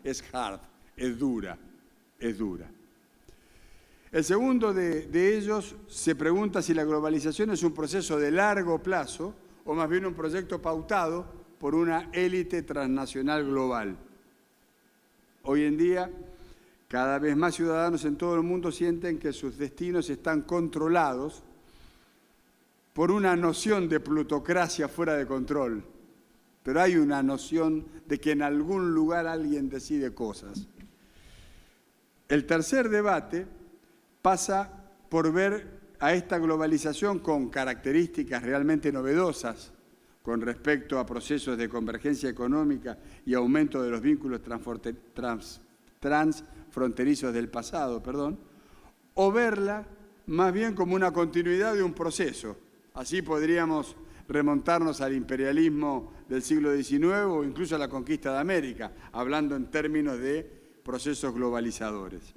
es hard, es dura, es dura. El segundo de ellos se pregunta si la globalización es un proceso de largo plazo o más bien un proyecto pautado por una élite transnacional global. Hoy en día, cada vez más ciudadanos en todo el mundo sienten que sus destinos están controlados por una noción de plutocracia fuera de control. Pero hay una noción de que en algún lugar alguien decide cosas. El tercer debate pasa por ver a esta globalización con características realmente novedosas con respecto a procesos de convergencia económica y aumento de los vínculos transfronterizos del pasado, o verla más bien como una continuidad de un proceso. Así podríamos remontarnos al imperialismo del siglo XIX o incluso a la conquista de América, hablando en términos de procesos globalizadores.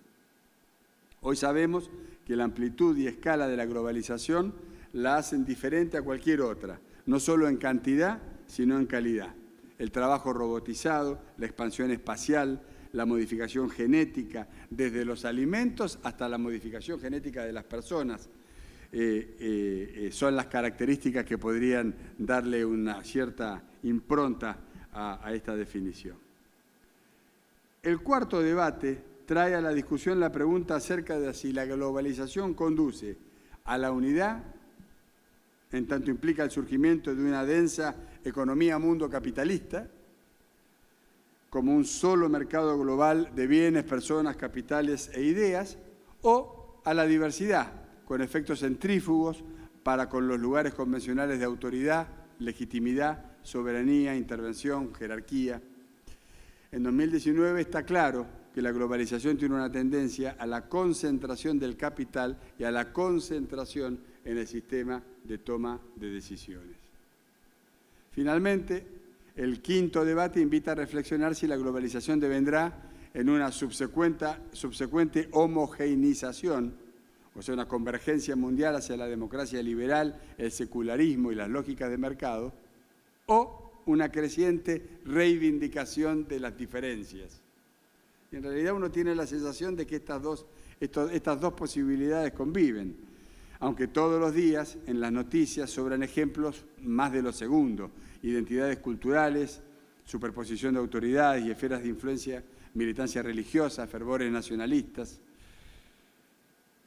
Hoy sabemos que la amplitud y escala de la globalización la hacen diferente a cualquier otra, no solo en cantidad, sino en calidad. El trabajo robotizado, la expansión espacial, la modificación genética, desde los alimentos hasta la modificación genética de las personas, son las características que podrían darle una cierta impronta a esta definición. El cuarto debate trae a la discusión la pregunta acerca de si la globalización conduce a la unidad, en tanto implica el surgimiento de una densa economía mundo capitalista, como un solo mercado global de bienes, personas, capitales e ideas, o a la diversidad, con efectos centrífugos para con los lugares convencionales de autoridad, legitimidad, soberanía, intervención, jerarquía. En 2019 está claro que la globalización tiene una tendencia a la concentración del capital y a la concentración en el sistema de toma de decisiones. Finalmente, el quinto debate invita a reflexionar si la globalización devendrá en una subsecuente homogeneización, o sea, una convergencia mundial hacia la democracia liberal, el secularismo y las lógicas de mercado, o una creciente reivindicación de las diferencias. Y en realidad uno tiene la sensación de que estas dos posibilidades conviven, aunque todos los días en las noticias sobran ejemplos más de lo segundo: identidades culturales, superposición de autoridades y esferas de influencia, militancia religiosa, fervores nacionalistas.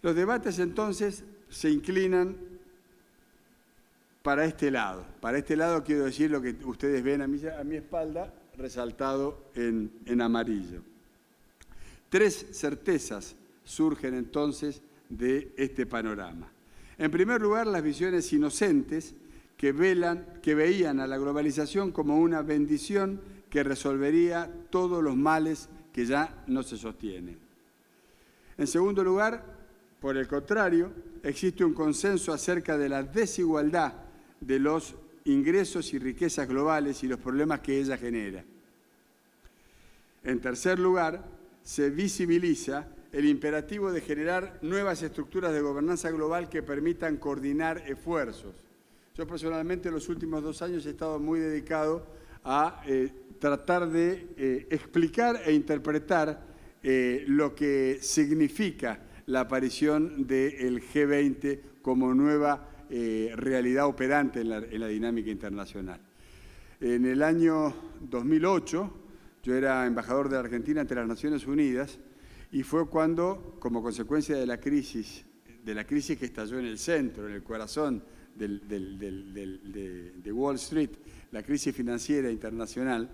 Los debates entonces se inclinan para este lado. Para este lado quiero decir lo que ustedes ven a mi espalda, resaltado en amarillo. Tres certezas surgen entonces de este panorama. En primer lugar, las visiones inocentes que veían a la globalización como una bendición que resolvería todos los males que ya no se sostienen. En segundo lugar, por el contrario, existe un consenso acerca de la desigualdad de los ingresos y riquezas globales y los problemas que ella genera. En tercer lugar, se visibiliza el imperativo de generar nuevas estructuras de gobernanza global que permitan coordinar esfuerzos. Yo personalmente en los últimos 2 años he estado muy dedicado a tratar de explicar e interpretar lo que significa la aparición del G20 como nueva realidad operante en la dinámica internacional. En el año 2008, yo era embajador de la Argentina ante las Naciones Unidas y fue cuando, como consecuencia de la crisis que estalló en el centro, en el corazón de Wall Street, la crisis financiera internacional,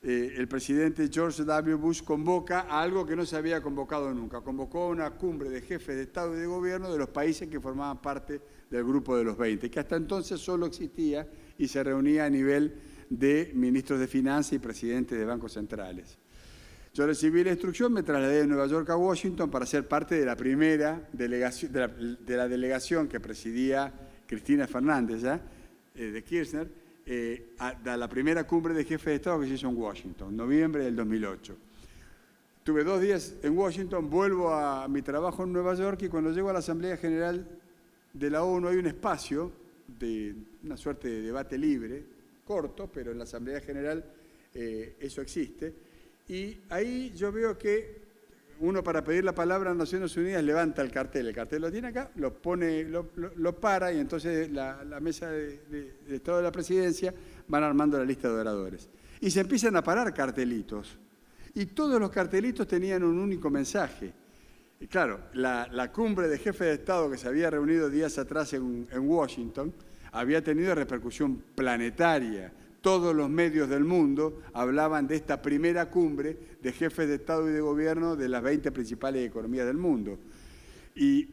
el presidente George W. Bush convoca a algo que no se había convocado nunca. Convocó a una cumbre de jefes de Estado y de Gobierno de los países que formaban parte del grupo de los 20, que hasta entonces solo existía y se reunía a nivel de ministros de Finanzas y presidentes de bancos centrales. Yo recibí la instrucción, me trasladé de Nueva York a Washington para ser parte de la primera delegación, de la delegación que presidía Cristina Fernández, de Kirchner, a la primera cumbre de jefes de Estado que se hizo en Washington, noviembre del 2008. Tuve 2 días en Washington, vuelvo a mi trabajo en Nueva York y cuando llego a la Asamblea General de la ONU hay un espacio de una suerte de debate libre, corto, pero en la Asamblea General eso existe, Y ahí yo veo que uno, para pedir la palabra en Naciones Unidas, levanta el cartel lo tiene acá, lo pone, lo para, y entonces la mesa de Estado de la Presidencia van armando la lista de oradores. Y se empiezan a parar cartelitos. Y todos los cartelitos tenían un único mensaje. Y claro, la cumbre de jefes de Estado que se había reunido días atrás en Washington había tenido repercusión planetaria. Todos los medios del mundo hablaban de esta primera cumbre de jefes de Estado y de Gobierno de las 20 principales economías del mundo. Y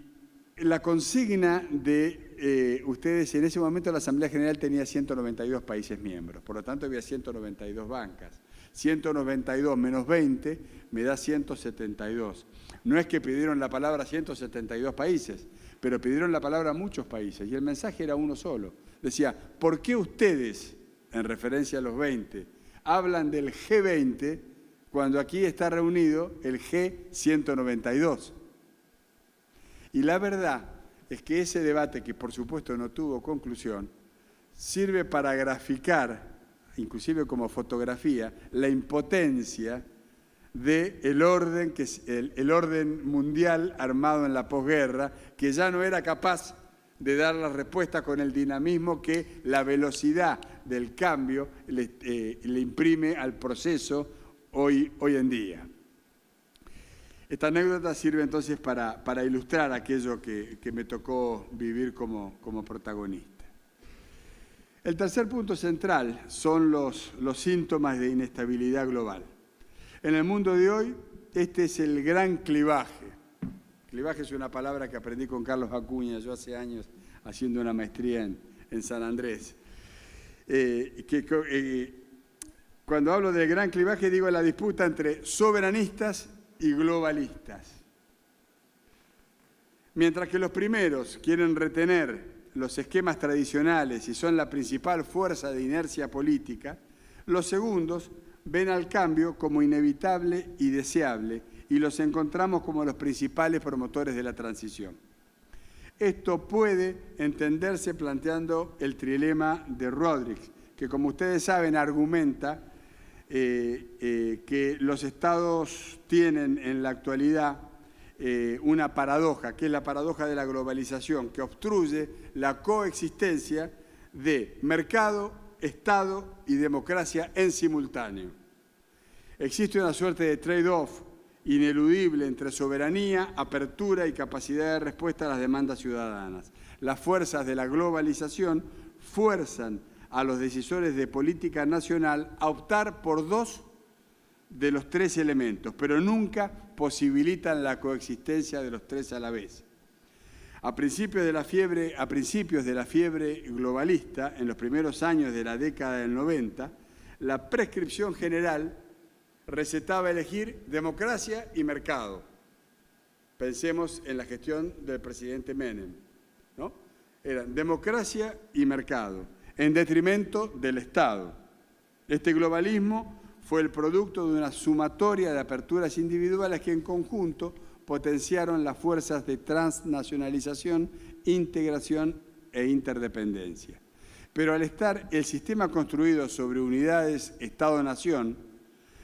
la consigna de ustedes, en ese momento la Asamblea General tenía 192 países miembros, por lo tanto había 192 bancas. 192 menos 20 me da 172. No es que pidieron la palabra a 172 países, pero pidieron la palabra a muchos países, y el mensaje era uno solo. Decía, ¿por qué ustedes, en referencia a los 20, hablan del G20 cuando aquí está reunido el G192? Y la verdad es que ese debate, que por supuesto no tuvo conclusión, sirve para graficar, inclusive como fotografía, la impotencia del orden, el orden mundial armado en la posguerra, que ya no era capaz de dar la respuesta con el dinamismo que la velocidad del cambio le imprime al proceso hoy en día. Esta anécdota sirve entonces para ilustrar aquello que me tocó vivir como protagonista. El tercer punto central son los síntomas de inestabilidad global. En el mundo de hoy, este es el gran clivaje. Clivaje es una palabra que aprendí con Carlos Acuña, yo hace años haciendo una maestría en San Andrés. Cuando hablo del gran clivaje, digo la disputa entre soberanistas y globalistas. Mientras que los primeros quieren retener los esquemas tradicionales y son la principal fuerza de inercia política, los segundos ven al cambio como inevitable y deseable, y los encontramos como los principales promotores de la transición. Esto puede entenderse planteando el trilema de Rodrigues, que, como ustedes saben, argumenta que los estados tienen en la actualidad una paradoja, que es la paradoja de la globalización, que obstruye la coexistencia de mercado, Estado y democracia en simultáneo. Existe una suerte de trade-off ineludible entre soberanía, apertura y capacidad de respuesta a las demandas ciudadanas. Las fuerzas de la globalización fuerzan a los decisores de política nacional a optar por dos de los tres elementos, pero nunca posibilitan la coexistencia de los tres a la vez. A principios de la fiebre globalista, en los primeros años de la década del 90, la prescripción general recetaba elegir democracia y mercado. Pensemos en la gestión del presidente Menem, ¿no? Eran democracia y mercado, en detrimento del Estado. Este globalismo fue el producto de una sumatoria de aperturas individuales que en conjunto potenciaron las fuerzas de transnacionalización, integración e interdependencia. Pero al estar el sistema construido sobre unidades Estado-Nación,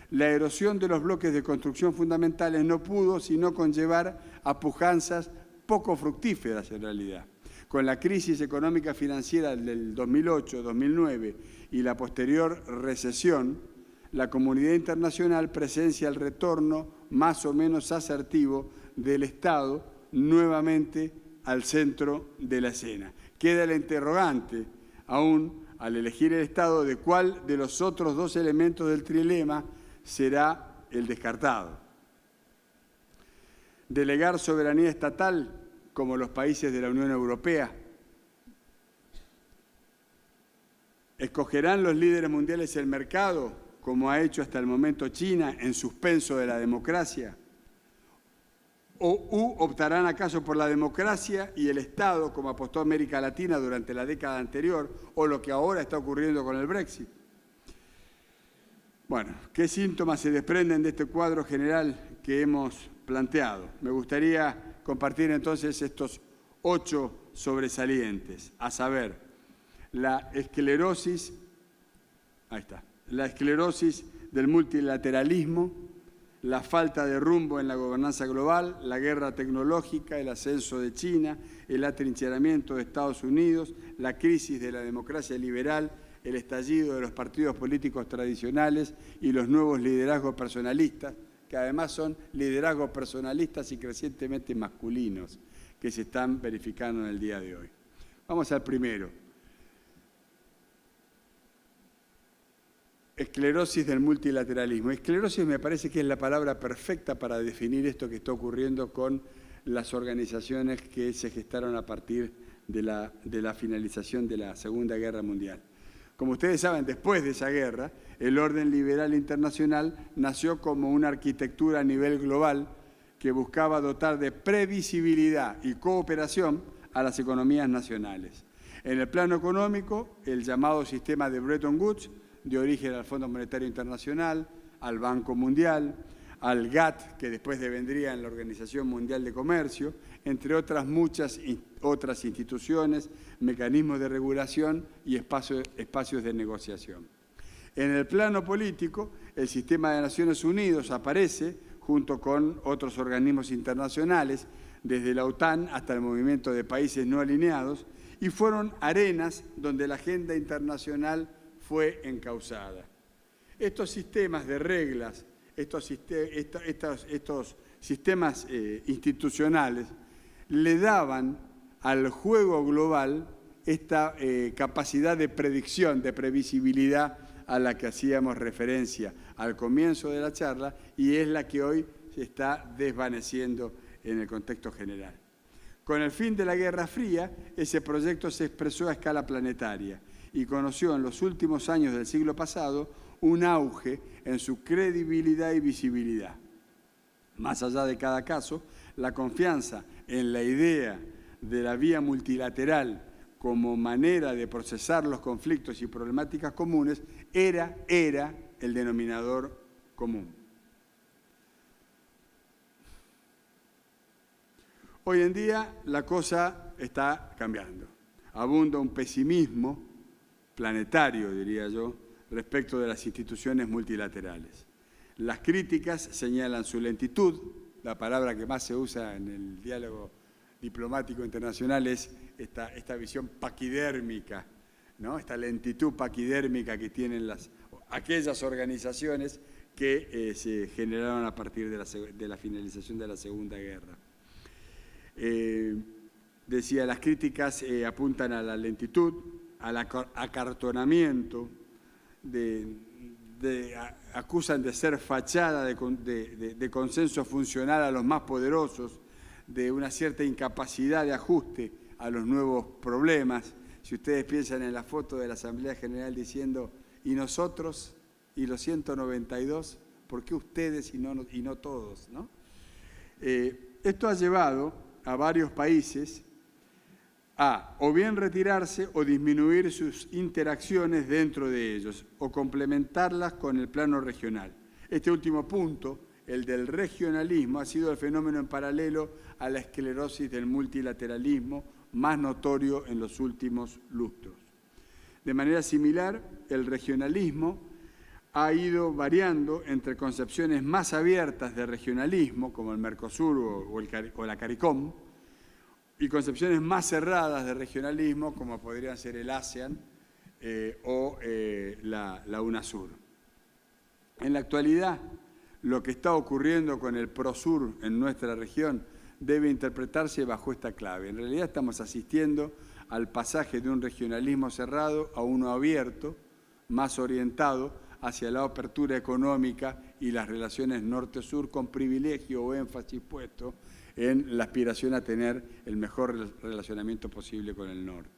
la erosión de los bloques de construcción fundamentales no pudo sino conllevar a pujanzas poco fructíferas en realidad. Con la crisis económica financiera del 2008-2009 y la posterior recesión, la comunidad internacional presencia el retorno más o menos asertivo del Estado nuevamente al centro de la escena. Queda la interrogante, aún al elegir el Estado, de cuál de los otros dos elementos del trilema será el descartado. Delegar soberanía estatal, como los países de la Unión Europea. ¿Escogerán los líderes mundiales el mercado, como ha hecho hasta el momento China, en suspenso de la democracia? ¿O optarán acaso por la democracia y el Estado, como apostó América Latina durante la década anterior, o lo que ahora está ocurriendo con el Brexit? Bueno, ¿qué síntomas se desprenden de este cuadro general que hemos planteado? Me gustaría compartir entonces estos 8 sobresalientes, a saber, la esclerosis del multilateralismo, la falta de rumbo en la gobernanza global, la guerra tecnológica, el ascenso de China, el atrincheramiento de Estados Unidos, la crisis de la democracia liberal, el estallido de los partidos políticos tradicionales y los nuevos liderazgos personalistas, que además son liderazgos personalistas y crecientemente masculinos, que se están verificando en el día de hoy. Vamos al primero. Esclerosis del multilateralismo. Esclerosis me parece que es la palabra perfecta para definir esto que está ocurriendo con las organizaciones que se gestaron a partir de la finalización de la Segunda Guerra Mundial. Como ustedes saben, después de esa guerra, el orden liberal internacional nació como una arquitectura a nivel global que buscaba dotar de previsibilidad y cooperación a las economías nacionales. En el plano económico, el llamado sistema de Bretton Woods dio origen al Fondo Monetario Internacional, al Banco Mundial, al GATT, que después devendría en la Organización Mundial de Comercio, entre otras muchas otras instituciones, mecanismos de regulación y espacios de negociación. En el plano político, el sistema de Naciones Unidas aparece junto con otros organismos internacionales, desde la OTAN hasta el movimiento de países no alineados, y fueron arenas donde la agenda internacional fue encauzada. Estos sistemas de reglas, estos sistemas institucionales le daban al juego global esta capacidad de predicción, de previsibilidad a la que hacíamos referencia al comienzo de la charla y es la que hoy se está desvaneciendo en el contexto general. Con el fin de la Guerra Fría, ese proyecto se expresó a escala planetaria y conoció en los últimos años del siglo pasado un auge en su credibilidad y visibilidad. Más allá de cada caso, la confianza en la idea de la vía multilateral como manera de procesar los conflictos y problemáticas comunes era el denominador común. Hoy en día la cosa está cambiando. Abunda un pesimismo planetario, diría yo, respecto de las instituciones multilaterales. Las críticas señalan su lentitud, la palabra que más se usa en el diálogo diplomático internacional es esta visión paquidérmica, ¿no? Esta lentitud paquidérmica que tienen aquellas organizaciones que se generaron a partir de la finalización de la Segunda Guerra. Decía, las críticas apuntan a la lentitud, al acartonamiento, acusan de ser fachada de consenso funcional a los más poderosos, de una cierta incapacidad de ajuste a los nuevos problemas. Si ustedes piensan en la foto de la Asamblea General diciendo, ¿y nosotros? ¿Y los 192? ¿Por qué ustedes y no todos? ¿No? Esto ha llevado a varios países a o bien retirarse o disminuir sus interacciones dentro de ellos o complementarlas con el plano regional. Este último punto, el del regionalismo, ha sido el fenómeno en paralelo a la esclerosis del multilateralismo más notorio en los últimos lustros. De manera similar, el regionalismo ha ido variando entre concepciones más abiertas de regionalismo, como el Mercosur o la CARICOM, y concepciones más cerradas de regionalismo, como podrían ser el ASEAN o la UNASUR. En la actualidad, lo que está ocurriendo con el PROSUR en nuestra región debe interpretarse bajo esta clave. En realidad estamos asistiendo al pasaje de un regionalismo cerrado a uno abierto, más orientado hacia la apertura económica y las relaciones norte-sur con privilegio o énfasis puesto en la aspiración a tener el mejor relacionamiento posible con el norte.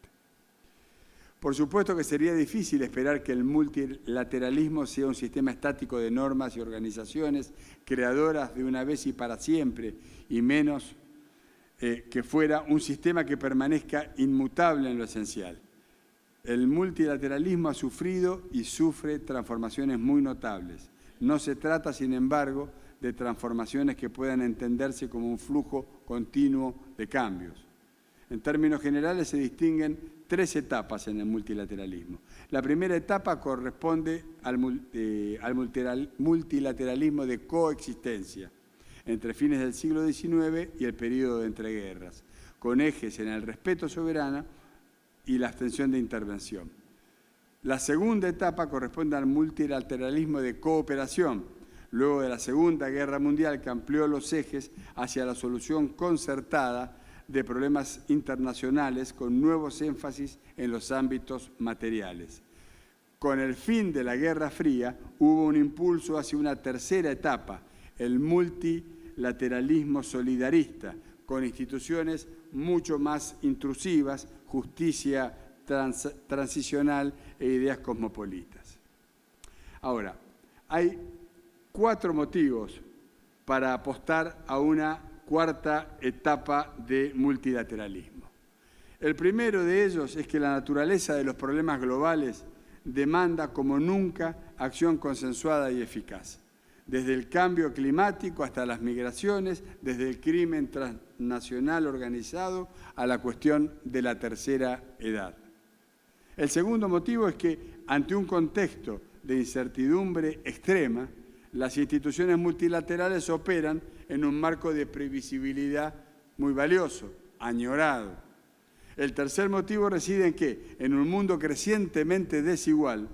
Por supuesto que sería difícil esperar que el multilateralismo sea un sistema estático de normas y organizaciones creadoras de una vez y para siempre, y menos que fuera un sistema que permanezca inmutable en lo esencial. El multilateralismo ha sufrido y sufre transformaciones muy notables. No se trata, sin embargo, de transformaciones que puedan entenderse como un flujo continuo de cambios. En términos generales se distinguen 3 etapas en el multilateralismo. La primera etapa corresponde al multilateralismo de coexistencia entre fines del siglo XIX y el período de entreguerras, con ejes en el respeto soberano y la abstención de intervención. La segunda etapa corresponde al multilateralismo de cooperación, luego de la Segunda Guerra Mundial, que amplió los ejes hacia la solución concertada de problemas internacionales con nuevos énfasis en los ámbitos materiales. Con el fin de la Guerra Fría hubo un impulso hacia una tercera etapa, el multilateralismo solidarista, con instituciones mucho más intrusivas, justicia transicional e ideas cosmopolitas. Ahora, hay 4 motivos para apostar a una cuarta etapa de multilateralismo. El primero de ellos es que la naturaleza de los problemas globales demanda como nunca acción consensuada y eficaz. Desde el cambio climático hasta las migraciones, desde el crimen transnacional organizado a la cuestión de la tercera edad. El segundo motivo es que, ante un contexto de incertidumbre extrema, las instituciones multilaterales operan en un marco de previsibilidad muy valioso, añorado. El tercer motivo reside en que, en un mundo crecientemente desigual,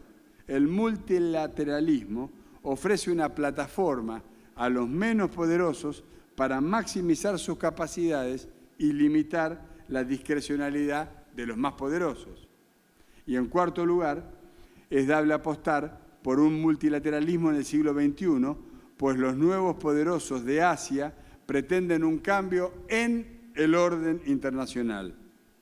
el multilateralismo ofrece una plataforma a los menos poderosos para maximizar sus capacidades y limitar la discrecionalidad de los más poderosos. Y en cuarto lugar, es dable apostar por un multilateralismo en el siglo XXI, pues los nuevos poderosos de Asia pretenden un cambio en el orden internacional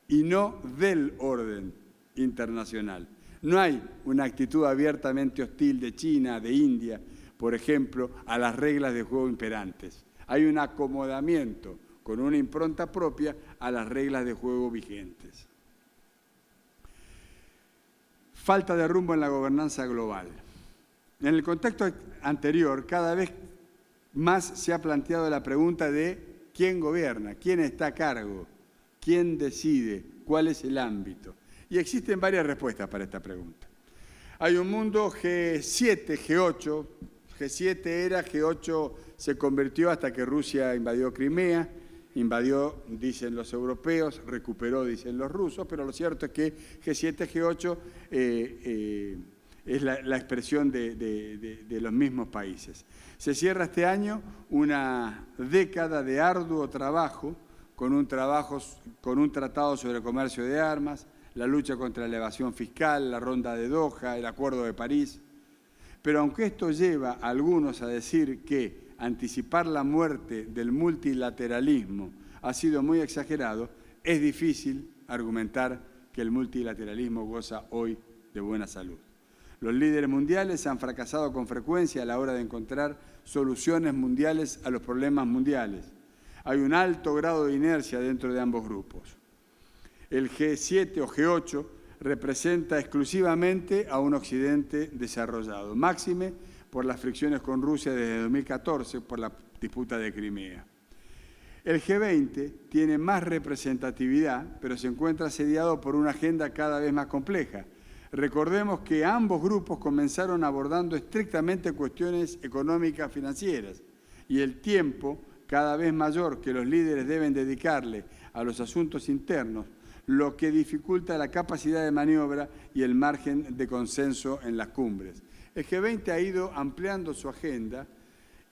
y no del orden internacional. No hay una actitud abiertamente hostil de China, de India, por ejemplo, a las reglas de juego imperantes. Hay un acomodamiento con una impronta propia a las reglas de juego vigentes. Falta de rumbo en la gobernanza global. En el contexto anterior, cada vez más se ha planteado la pregunta de quién gobierna, quién está a cargo, quién decide, cuál es el ámbito. Y existen varias respuestas para esta pregunta. Hay un mundo G7, G8. G7 era, G8 se convirtió hasta que Rusia invadió Crimea. Invadió, dicen los europeos, recuperó, dicen los rusos, pero lo cierto es que G7, G8 es la expresión de los mismos países. Se cierra este año una década de arduo trabajo con un tratado sobre comercio de armas, la lucha contra la evasión fiscal, la ronda de Doha, el Acuerdo de París. Pero aunque esto lleva a algunos a decir que anticipar la muerte del multilateralismo ha sido muy exagerado, es difícil argumentar que el multilateralismo goza hoy de buena salud. Los líderes mundiales han fracasado con frecuencia a la hora de encontrar soluciones mundiales a los problemas mundiales. Hay un alto grado de inercia dentro de ambos grupos. El G7 o G8 representa exclusivamente a un Occidente desarrollado, máxime por las fricciones con Rusia desde 2014 por la disputa de Crimea. El G20 tiene más representatividad, pero se encuentra asediado por una agenda cada vez más compleja. Recordemos que ambos grupos comenzaron abordando estrictamente cuestiones económicas financieras y el tiempo cada vez mayor que los líderes deben dedicarle a los asuntos internos, lo que dificulta la capacidad de maniobra y el margen de consenso en las cumbres. El G20 ha ido ampliando su agenda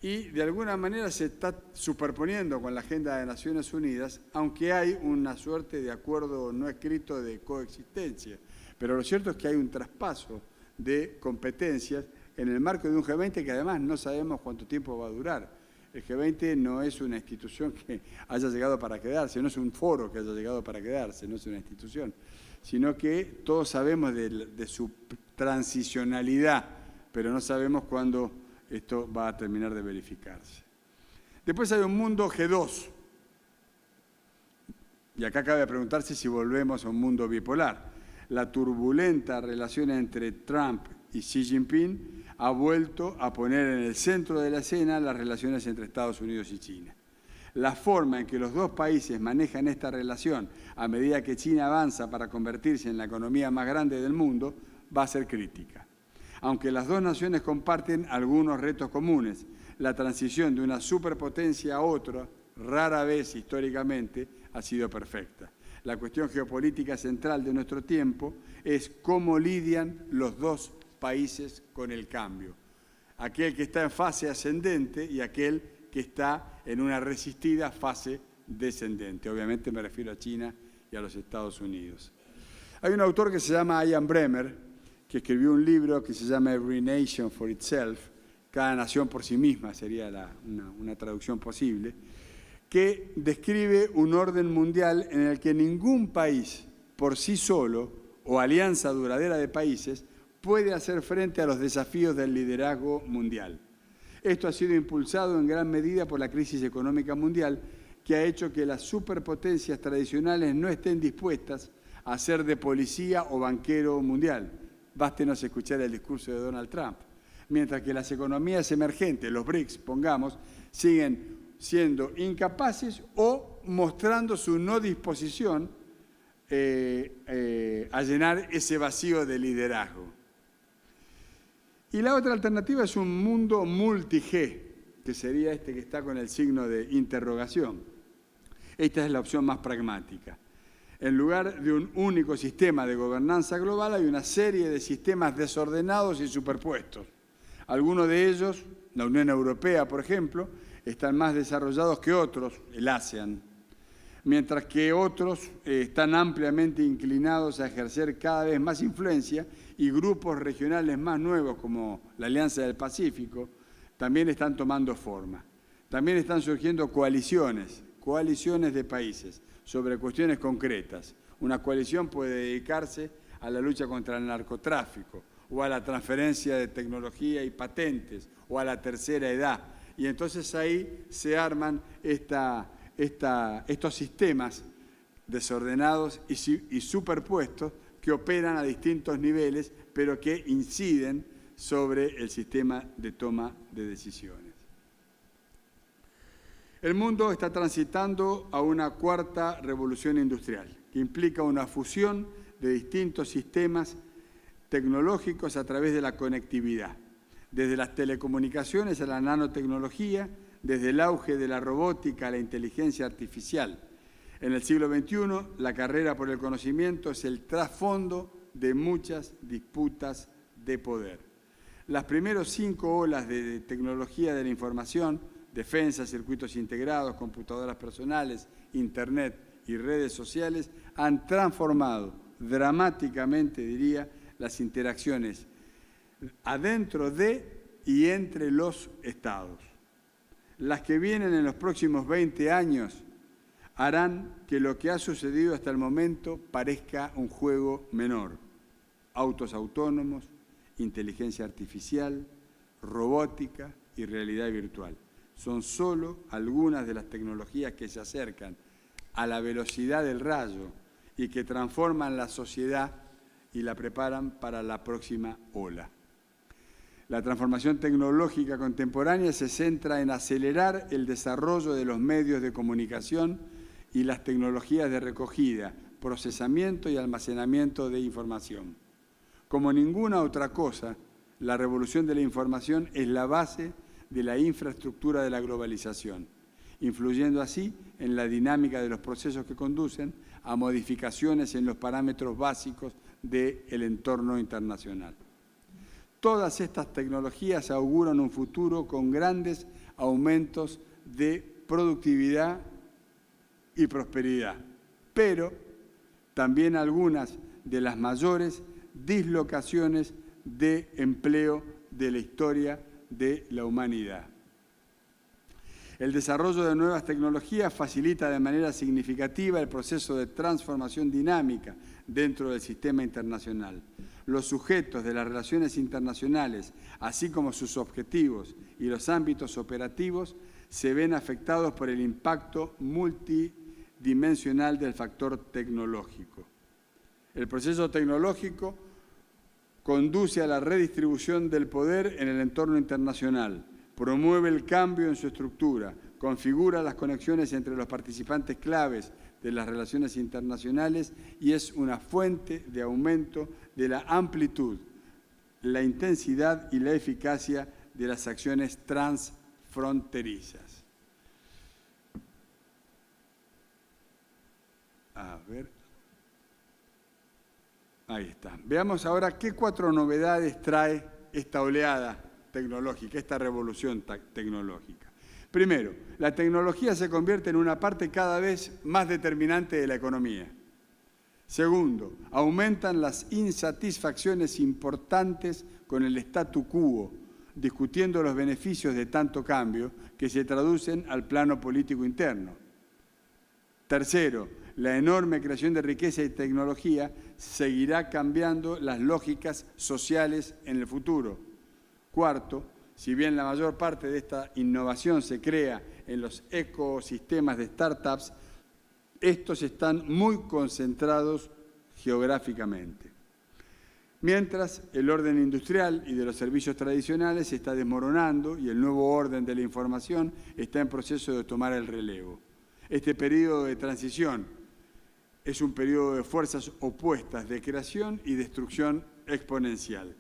y de alguna manera se está superponiendo con la agenda de Naciones Unidas, aunque hay una suerte de acuerdo no escrito de coexistencia. Pero lo cierto es que hay un traspaso de competencias en el marco de un G20 que además no sabemos cuánto tiempo va a durar. El G20 no es una institución que haya llegado para quedarse, no es un foro que haya llegado para quedarse, no es una institución, sino que todos sabemos de su transicionalidad, pero no sabemos cuándo esto va a terminar de verificarse. Después hay un mundo G2, y acá cabe preguntarse si volvemos a un mundo bipolar. La turbulenta relación entre Trump y Xi Jinping ha vuelto a poner en el centro de la escena las relaciones entre Estados Unidos y China. La forma en que los dos países manejan esta relación a medida que China avanza para convertirse en la economía más grande del mundo va a ser crítica. Aunque las dos naciones comparten algunos retos comunes, la transición de una superpotencia a otra, rara vez históricamente, ha sido perfecta. La cuestión geopolítica central de nuestro tiempo es cómo lidian los dos países con el cambio. Aquel que está en fase ascendente y aquel que está en una resistida fase descendente. Obviamente me refiero a China y a los Estados Unidos. Hay un autor que se llama Ian Bremmer, que escribió un libro que se llama Every Nation for Itself, cada nación por sí misma sería una traducción posible, que describe un orden mundial en el que ningún país por sí solo o alianza duradera de países puede hacer frente a los desafíos del liderazgo mundial. Esto ha sido impulsado en gran medida por la crisis económica mundial, que ha hecho que las superpotencias tradicionales no estén dispuestas a ser de policía o banquero mundial. Bástenos escuchar el discurso de Donald Trump. Mientras que las economías emergentes, los BRICS, pongamos, siguen siendo incapaces o mostrando su no disposición a llenar ese vacío de liderazgo. Y la otra alternativa es un mundo multi-G, que sería este que está con el signo de interrogación. Esta es la opción más pragmática. En lugar de un único sistema de gobernanza global, hay una serie de sistemas desordenados y superpuestos. Algunos de ellos, la Unión Europea, por ejemplo, están más desarrollados que otros, el ASEAN, mientras que otros están ampliamente inclinados a ejercer cada vez más influencia y grupos regionales más nuevos, como la Alianza del Pacífico, también están tomando forma. También están surgiendo coaliciones de países sobre cuestiones concretas. Una coalición puede dedicarse a la lucha contra el narcotráfico, o a la transferencia de tecnología y patentes, o a la tercera edad. Y entonces ahí se arman estos sistemas desordenados y superpuestos que operan a distintos niveles, pero que inciden sobre el sistema de toma de decisiones. El mundo está transitando a una cuarta revolución industrial, que implica una fusión de distintos sistemas tecnológicos a través de la conectividad, desde las telecomunicaciones a la nanotecnología, desde el auge de la robótica a la inteligencia artificial. En el siglo XXI, la carrera por el conocimiento es el trasfondo de muchas disputas de poder. Las primeras 5 olas de tecnología de la información, defensa, circuitos integrados, computadoras personales, Internet y redes sociales, han transformado dramáticamente, diría, las interacciones adentro de y entre los estados. Las que vienen en los próximos 20 años harán que lo que ha sucedido hasta el momento parezca un juego menor. Autos autónomos, inteligencia artificial, robótica y realidad virtual. Son solo algunas de las tecnologías que se acercan a la velocidad del rayo y que transforman la sociedad y la preparan para la próxima ola. La transformación tecnológica contemporánea se centra en acelerar el desarrollo de los medios de comunicación y las tecnologías de recogida, procesamiento y almacenamiento de información. Como ninguna otra cosa, la revolución de la información es la base de la infraestructura de la globalización, influyendo así en la dinámica de los procesos que conducen a modificaciones en los parámetros básicos del entorno internacional. Todas estas tecnologías auguran un futuro con grandes aumentos de productividad y prosperidad, pero también algunas de las mayores dislocaciones de empleo de la historia de la humanidad. El desarrollo de nuevas tecnologías facilita de manera significativa el proceso de transformación dinámica dentro del sistema internacional. Los sujetos de las relaciones internacionales, así como sus objetivos y los ámbitos operativos, se ven afectados por el impacto multidimensional del factor tecnológico. El proceso tecnológico conduce a la redistribución del poder en el entorno internacional, promueve el cambio en su estructura, configura las conexiones entre los participantes claves de las relaciones internacionales y es una fuente de aumento de la amplitud, la intensidad y la eficacia de las acciones transfronterizas. A ver. Ahí está. Veamos ahora qué 4 novedades trae esta oleada tecnológica, esta revolución tecnológica. Primero, la tecnología se convierte en una parte cada vez más determinante de la economía. Segundo, aumentan las insatisfacciones importantes con el statu quo, discutiendo los beneficios de tanto cambio que se traducen al plano político interno. Tercero, la enorme creación de riqueza y tecnología seguirá cambiando las lógicas sociales en el futuro. Cuarto, si bien la mayor parte de esta innovación se crea en los ecosistemas de startups, estos están muy concentrados geográficamente. Mientras el orden industrial y de los servicios tradicionales se está desmoronando y el nuevo orden de la información está en proceso de tomar el relevo. Este periodo de transición es un periodo de fuerzas opuestas de creación y destrucción exponencial.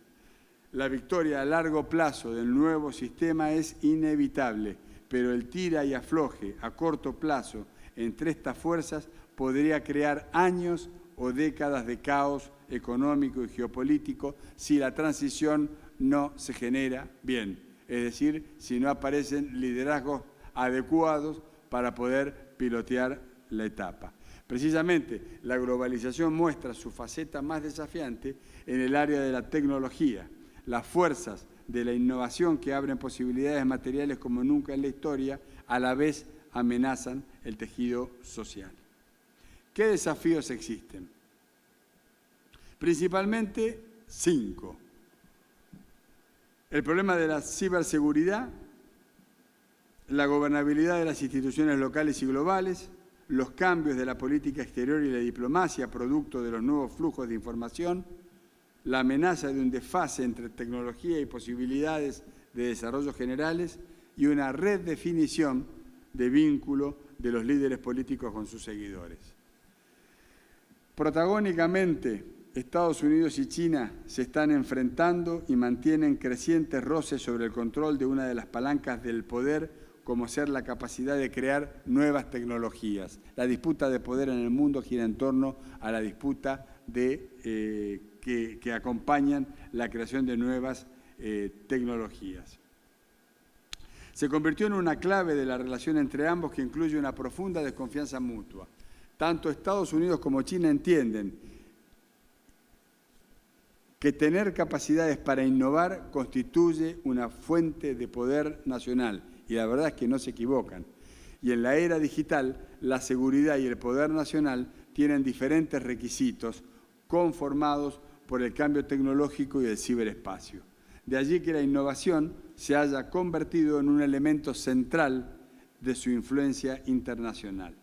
La victoria a largo plazo del nuevo sistema es inevitable, pero el tira y afloje a corto plazo entre estas fuerzas podría crear años o décadas de caos económico y geopolítico si la transición no se genera bien, es decir, si no aparecen liderazgos adecuados para poder pilotear la etapa. Precisamente, la globalización muestra su faceta más desafiante en el área de la tecnología. Las fuerzas de la innovación que abren posibilidades materiales como nunca en la historia, a la vez amenazan el tejido social. ¿Qué desafíos existen? Principalmente 5. El problema de la ciberseguridad, la gobernabilidad de las instituciones locales y globales, los cambios de la política exterior y la diplomacia producto de los nuevos flujos de información, la amenaza de un desfase entre tecnología y posibilidades de desarrollo generales y una redefinición de vínculo de los líderes políticos con sus seguidores. Protagónicamente, Estados Unidos y China se están enfrentando y mantienen crecientes roces sobre el control de una de las palancas del poder, como ser la capacidad de crear nuevas tecnologías. La disputa de poder en el mundo gira en torno a la disputa que acompañan la creación de nuevas tecnologías. Se convirtió en una clave de la relación entre ambos que incluye una profunda desconfianza mutua. Tanto Estados Unidos como China entienden que tener capacidades para innovar constituye una fuente de poder nacional. Y la verdad es que no se equivocan. Y en la era digital, la seguridad y el poder nacional tienen diferentes requisitos conformados por el cambio tecnológico y el ciberespacio. De allí que la innovación se haya convertido en un elemento central de su influencia internacional.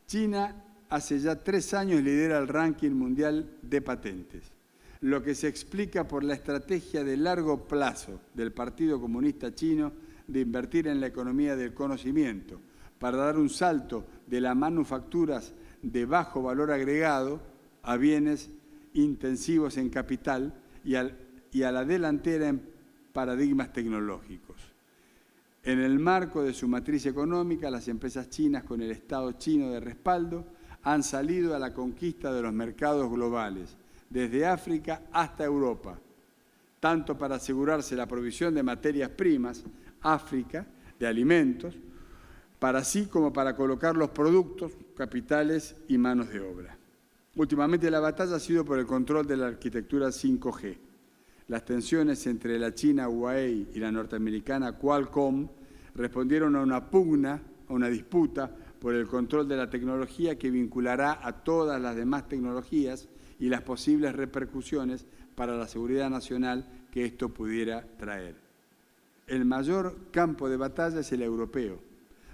China hace ya 3 años lidera el ranking mundial de patentes, lo que se explica por la estrategia de largo plazo del Partido Comunista Chino de invertir en la economía del conocimiento para dar un salto de las manufacturas de bajo valor agregado a bienes intensivos en capital y a la delantera en paradigmas tecnológicos. En el marco de su matriz económica, las empresas chinas con el Estado chino de respaldo han salido a la conquista de los mercados globales, desde África hasta Europa, tanto para asegurarse la provisión de materias primas, África, de alimentos, para sí como para colocar los productos, capitales y manos de obra. Últimamente la batalla ha sido por el control de la arquitectura 5G. Las tensiones entre la China Huawei y la norteamericana Qualcomm respondieron a una pugna, a una disputa por el control de la tecnología que vinculará a todas las demás tecnologías y las posibles repercusiones para la seguridad nacional que esto pudiera traer. El mayor campo de batalla es el europeo,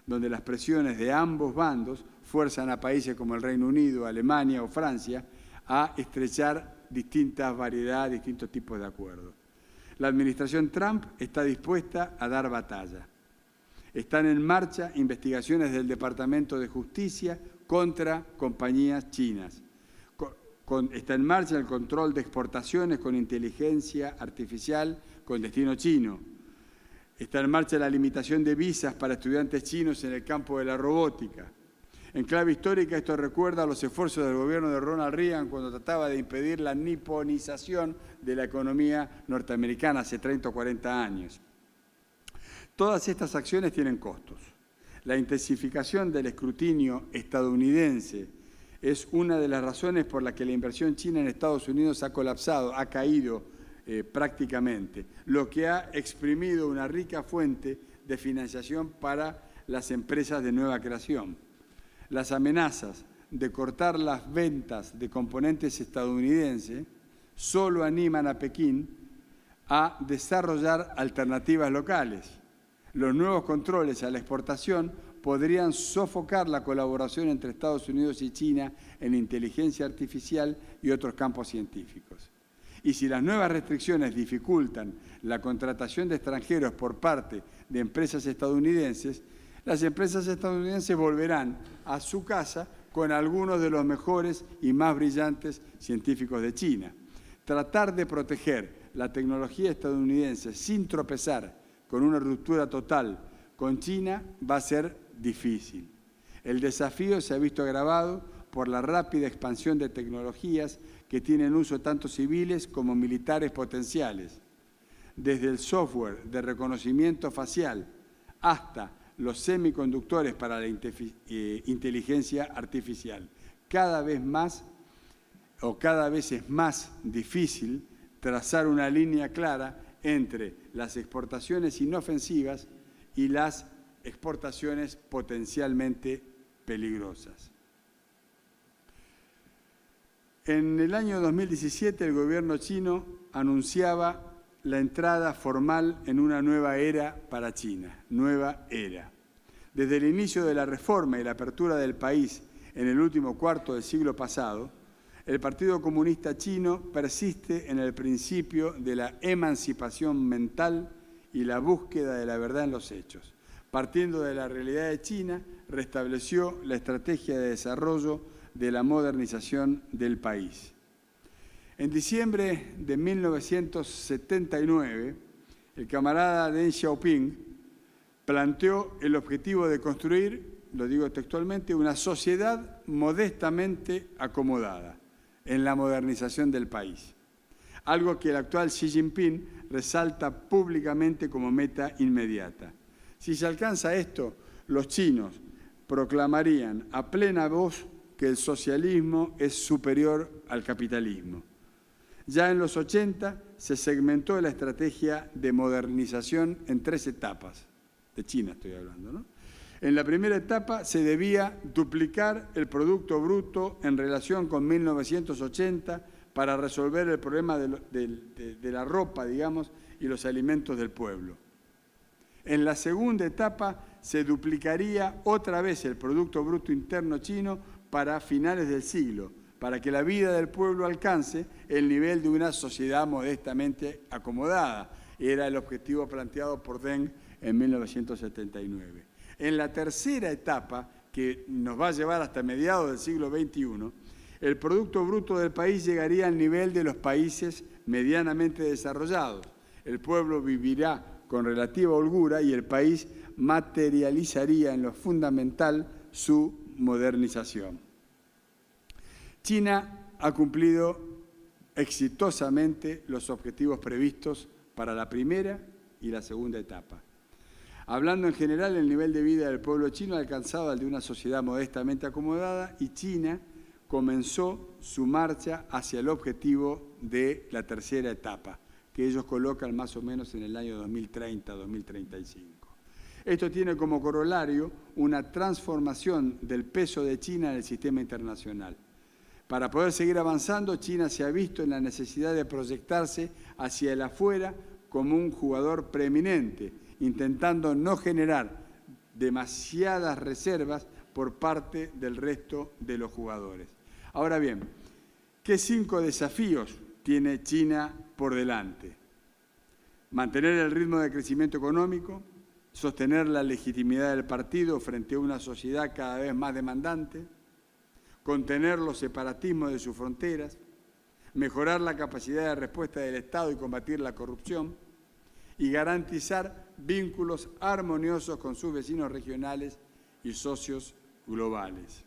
donde las presiones de ambos bandos fuerzan a países como el Reino Unido, Alemania o Francia a estrechar distintas variedades, distintos tipos de acuerdos. La administración Trump está dispuesta a dar batalla. Están en marcha investigaciones del Departamento de Justicia contra compañías chinas. Está en marcha el control de exportaciones con inteligencia artificial con destino chino. Está en marcha la limitación de visas para estudiantes chinos en el campo de la robótica. En clave histórica, esto recuerda los esfuerzos del gobierno de Ronald Reagan cuando trataba de impedir la niponización de la economía norteamericana hace 30 o 40 años. Todas estas acciones tienen costos. La intensificación del escrutinio estadounidense es una de las razones por las que la inversión china en Estados Unidos ha colapsado, ha caído prácticamente, lo que ha exprimido una rica fuente de financiación para las empresas de nueva creación. Las amenazas de cortar las ventas de componentes estadounidenses solo animan a Pekín a desarrollar alternativas locales. Los nuevos controles a la exportación podrían sofocar la colaboración entre Estados Unidos y China en inteligencia artificial y otros campos científicos. Y si las nuevas restricciones dificultan la contratación de extranjeros por parte de empresas estadounidenses, las empresas estadounidenses volverán a su casa con algunos de los mejores y más brillantes científicos de China. Tratar de proteger la tecnología estadounidense sin tropezar con una ruptura total con China va a ser difícil. El desafío se ha visto agravado por la rápida expansión de tecnologías que tienen uso tanto civiles como militares potenciales, desde el software de reconocimiento facial hasta los semiconductores para la inteligencia artificial. Cada vez es más difícil trazar una línea clara entre las exportaciones inofensivas y las exportaciones potencialmente peligrosas. En el año 2017 el gobierno chino anunciaba la entrada formal en una nueva era para China, nueva era. Desde el inicio de la reforma y la apertura del país en el último cuarto del siglo pasado, el Partido Comunista Chino persiste en el principio de la emancipación mental y la búsqueda de la verdad en los hechos. Partiendo de la realidad de China, restableció la estrategia de desarrollo de la modernización del país. En diciembre de 1979, el camarada Deng Xiaoping planteó el objetivo de construir, lo digo textualmente, una sociedad modestamente acomodada en la modernización del país, algo que el actual Xi Jinping resalta públicamente como meta inmediata. Si se alcanza esto, los chinos proclamarían a plena voz que el socialismo es superior al capitalismo. Ya en los 80 se segmentó la estrategia de modernización en 3 etapas, de China estoy hablando, ¿no? En la primera etapa se debía duplicar el Producto Bruto en relación con 1980 para resolver el problema de la ropa, digamos, y los alimentos del pueblo. En la segunda etapa se duplicaría otra vez el Producto Bruto Interno chino para finales del siglo, para que la vida del pueblo alcance el nivel de una sociedad modestamente acomodada. Era el objetivo planteado por Deng en 1979. En la tercera etapa, que nos va a llevar hasta mediados del siglo XXI, el Producto Bruto del país llegaría al nivel de los países medianamente desarrollados. El pueblo vivirá con relativa holgura y el país materializaría en lo fundamental su modernización. China ha cumplido exitosamente los objetivos previstos para la primera y la segunda etapa. Hablando en general, el nivel de vida del pueblo chino ha alcanzado al de una sociedad modestamente acomodada y China comenzó su marcha hacia el objetivo de la tercera etapa, que ellos colocan más o menos en el año 2030-2035. Esto tiene como corolario una transformación del peso de China en el sistema internacional. Para poder seguir avanzando, China se ha visto en la necesidad de proyectarse hacia el afuera como un jugador preeminente, intentando no generar demasiadas reservas por parte del resto de los jugadores. Ahora bien, ¿qué 5 desafíos tiene China por delante? Mantener el ritmo de crecimiento económico, sostener la legitimidad del partido frente a una sociedad cada vez más demandante, contener los separatismos de sus fronteras, mejorar la capacidad de respuesta del Estado y combatir la corrupción, y garantizar vínculos armoniosos con sus vecinos regionales y socios globales.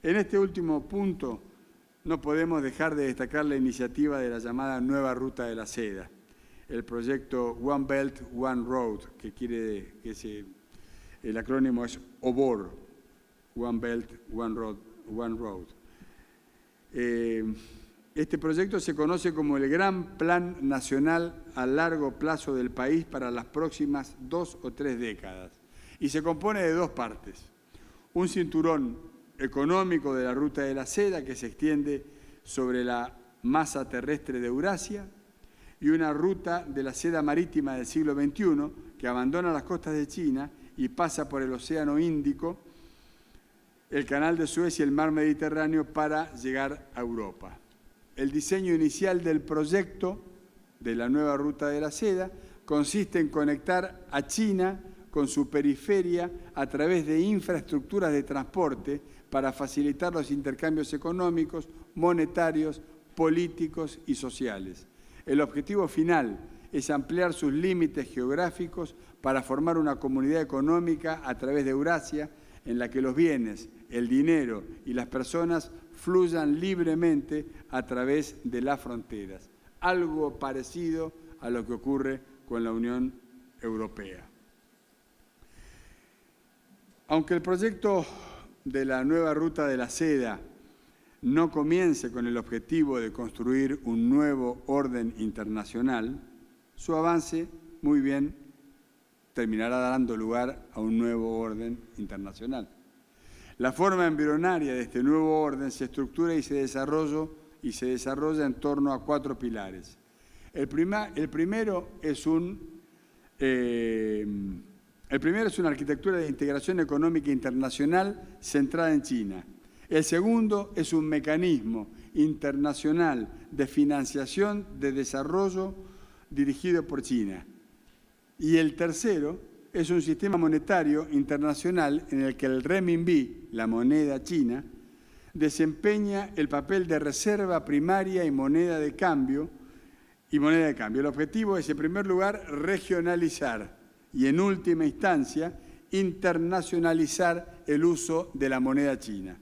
En este último punto, no podemos dejar de destacar la iniciativa de la llamada Nueva Ruta de la Seda, el proyecto One Belt, One Road, el acrónimo es OBOR, One Belt, One Road. Este proyecto se conoce como el Gran Plan Nacional a largo plazo del país para las próximas 2 o 3 décadas y se compone de 2 partes. Un cinturón económico de la Ruta de la Seda que se extiende sobre la masa terrestre de Eurasia y una ruta de la seda marítima del siglo XXI que abandona las costas de China y pasa por el Océano Índico, el Canal de Suez y el Mar Mediterráneo para llegar a Europa. El diseño inicial del proyecto de la Nueva Ruta de la Seda consiste en conectar a China con su periferia a través de infraestructuras de transporte para facilitar los intercambios económicos, monetarios, políticos y sociales. El objetivo final es ampliar sus límites geográficos para formar una comunidad económica a través de Eurasia en la que los bienes, el dinero y las personas fluyan libremente a través de las fronteras, algo parecido a lo que ocurre con la Unión Europea. Aunque el proyecto de la Nueva Ruta de la Seda no comience con el objetivo de construir un nuevo orden internacional, su avance muy bien terminará dando lugar a un nuevo orden internacional. La forma embrionaria de este nuevo orden se estructura y se desarrolla en torno a 4 pilares. El primero es una arquitectura de integración económica internacional centrada en China. El segundo es un mecanismo internacional de financiación de desarrollo dirigido por China. Y el tercero es un sistema monetario internacional en el que el renminbi, la moneda china, desempeña el papel de reserva primaria y moneda de cambio. El objetivo es, en primer lugar, regionalizar y, en última instancia, internacionalizar el uso de la moneda china.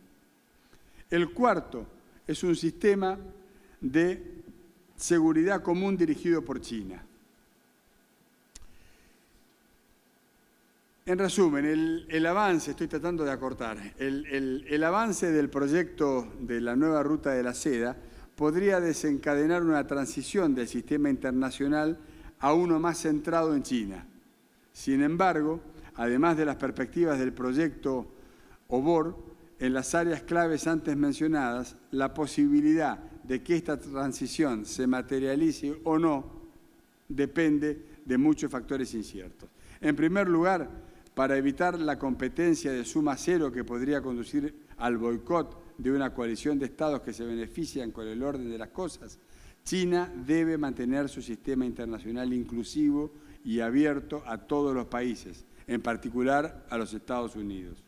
El cuarto es un sistema de seguridad común dirigido por China. En resumen, el avance, estoy tratando de acortar, el avance del proyecto de la Nueva Ruta de la Seda podría desencadenar una transición del sistema internacional a uno más centrado en China. Sin embargo, además de las perspectivas del proyecto OBOR, en las áreas claves antes mencionadas, la posibilidad de que esta transición se materialice o no depende de muchos factores inciertos. En primer lugar, para evitar la competencia de suma cero que podría conducir al boicot de una coalición de estados que se benefician con el orden de las cosas, China debe mantener su sistema internacional inclusivo y abierto a todos los países, en particular a los Estados Unidos.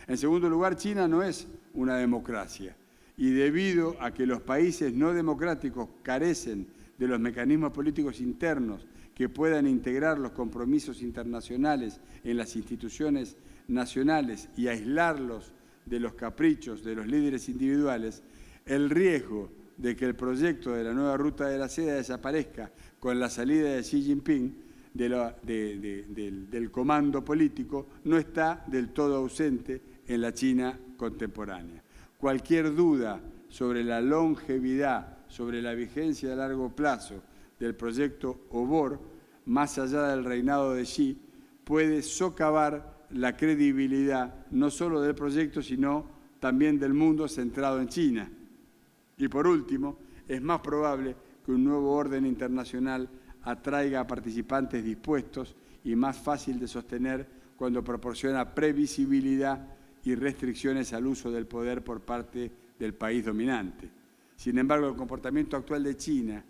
En segundo lugar, China no es una democracia y debido a que los países no democráticos carecen de los mecanismos políticos internos que puedan integrar los compromisos internacionales en las instituciones nacionales y aislarlos de los caprichos de los líderes individuales, el riesgo de que el proyecto de la Nueva Ruta de la Seda desaparezca con la salida de Xi Jinping del comando político no está del todo ausente en la China contemporánea. Cualquier duda sobre la longevidad, sobre la vigencia a largo plazo del proyecto OBOR, más allá del reinado de Xi, puede socavar la credibilidad no solo del proyecto, sino también del mundo centrado en China. Y por último, es más probable que un nuevo orden internacional atraiga a participantes dispuestos y más fácil de sostener cuando proporciona previsibilidad y restricciones al uso del poder por parte del país dominante. Sin embargo, el comportamiento actual de China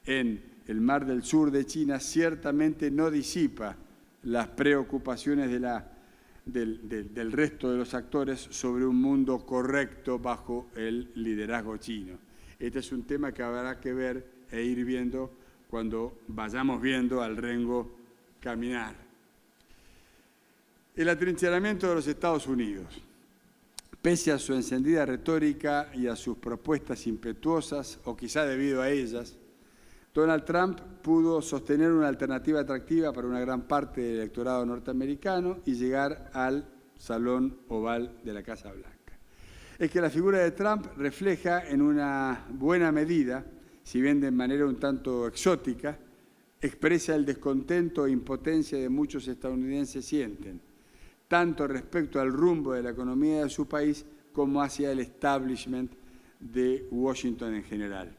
en el Mar del Sur de China ciertamente no disipa las preocupaciones del resto de los actores sobre un mundo correcto bajo el liderazgo chino. Este es un tema que habrá que ver e ir viendo cuando vayamos viendo al Rengo caminar. El atrincheramiento de los Estados Unidos. Pese a su encendida retórica y a sus propuestas impetuosas, o quizá debido a ellas, Donald Trump pudo sostener una alternativa atractiva para una gran parte del electorado norteamericano y llegar al Salón Oval de la Casa Blanca. Es que la figura de Trump refleja en una buena medida, si bien de manera un tanto exótica, expresa el descontento e impotencia de muchos estadounidenses sienten, tanto respecto al rumbo de la economía de su país como hacia el establishment de Washington en general.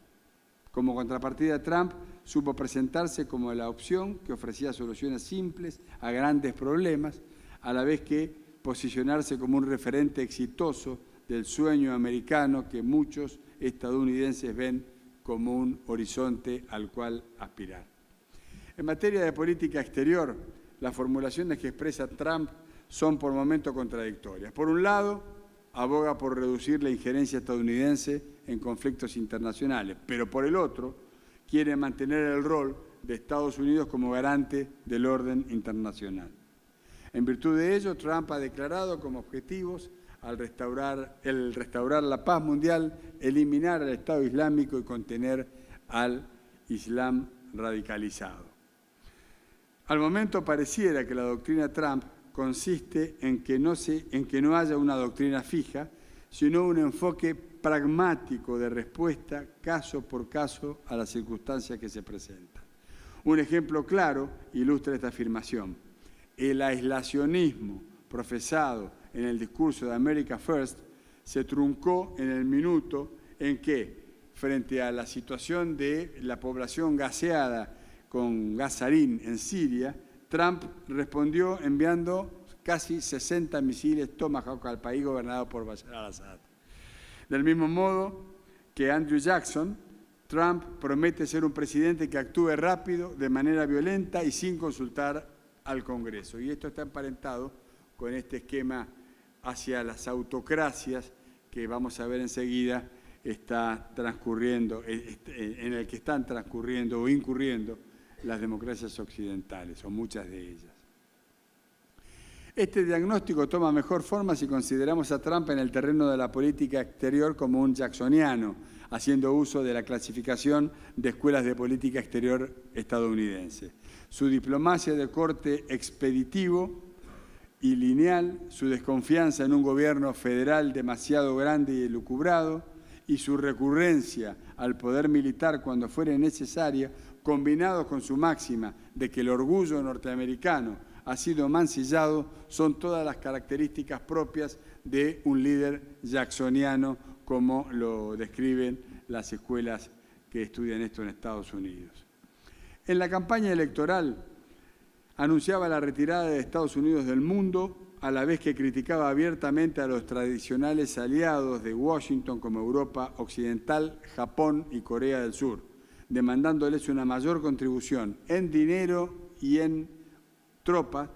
Como contrapartida, Trump supo presentarse como la opción que ofrecía soluciones simples a grandes problemas, a la vez que posicionarse como un referente exitoso del sueño americano que muchos estadounidenses ven como un horizonte al cual aspirar. En materia de política exterior, las formulaciones que expresa Trump son por momentos contradictorias. Por un lado, aboga por reducir la injerencia estadounidense en conflictos internacionales, pero por el otro, quiere mantener el rol de Estados Unidos como garante del orden internacional. En virtud de ello, Trump ha declarado como objetivos el restaurar la paz mundial, eliminar al Estado Islámico y contener al Islam radicalizado. Al momento pareciera que la doctrina Trump consiste en que no haya una doctrina fija, sino un enfoque pragmático de respuesta caso por caso a las circunstancias que se presentan. Un ejemplo claro ilustra esta afirmación. El aislacionismo profesado en el discurso de America First se truncó en el minuto en que, frente a la situación de la población gaseada con gas sarín en Siria, Trump respondió enviando casi 60 misiles Tomahawk al país gobernado por Bashar al-Assad. Del mismo modo que Andrew Jackson, Trump promete ser un presidente que actúe rápido, de manera violenta y sin consultar al Congreso. Y esto está emparentado con este esquema hacia las autocracias que vamos a ver enseguida está transcurriendo, en el que están transcurriendo o incurriendo las democracias occidentales, o muchas de ellas. Este diagnóstico toma mejor forma si consideramos a Trump en el terreno de la política exterior como un jacksoniano, haciendo uso de la clasificación de escuelas de política exterior estadounidense. Su diplomacia de corte expeditivo y lineal, su desconfianza en un gobierno federal demasiado grande y elucubrado, y su recurrencia al poder militar cuando fuere necesaria, combinados con su máxima de que el orgullo norteamericano ha sido mancillado, son todas las características propias de un líder jacksoniano, como lo describen las escuelas que estudian esto en Estados Unidos. En la campaña electoral anunciaba la retirada de Estados Unidos del mundo, a la vez que criticaba abiertamente a los tradicionales aliados de Washington como Europa Occidental, Japón y Corea del Sur, demandándoles una mayor contribución en dinero y en tropas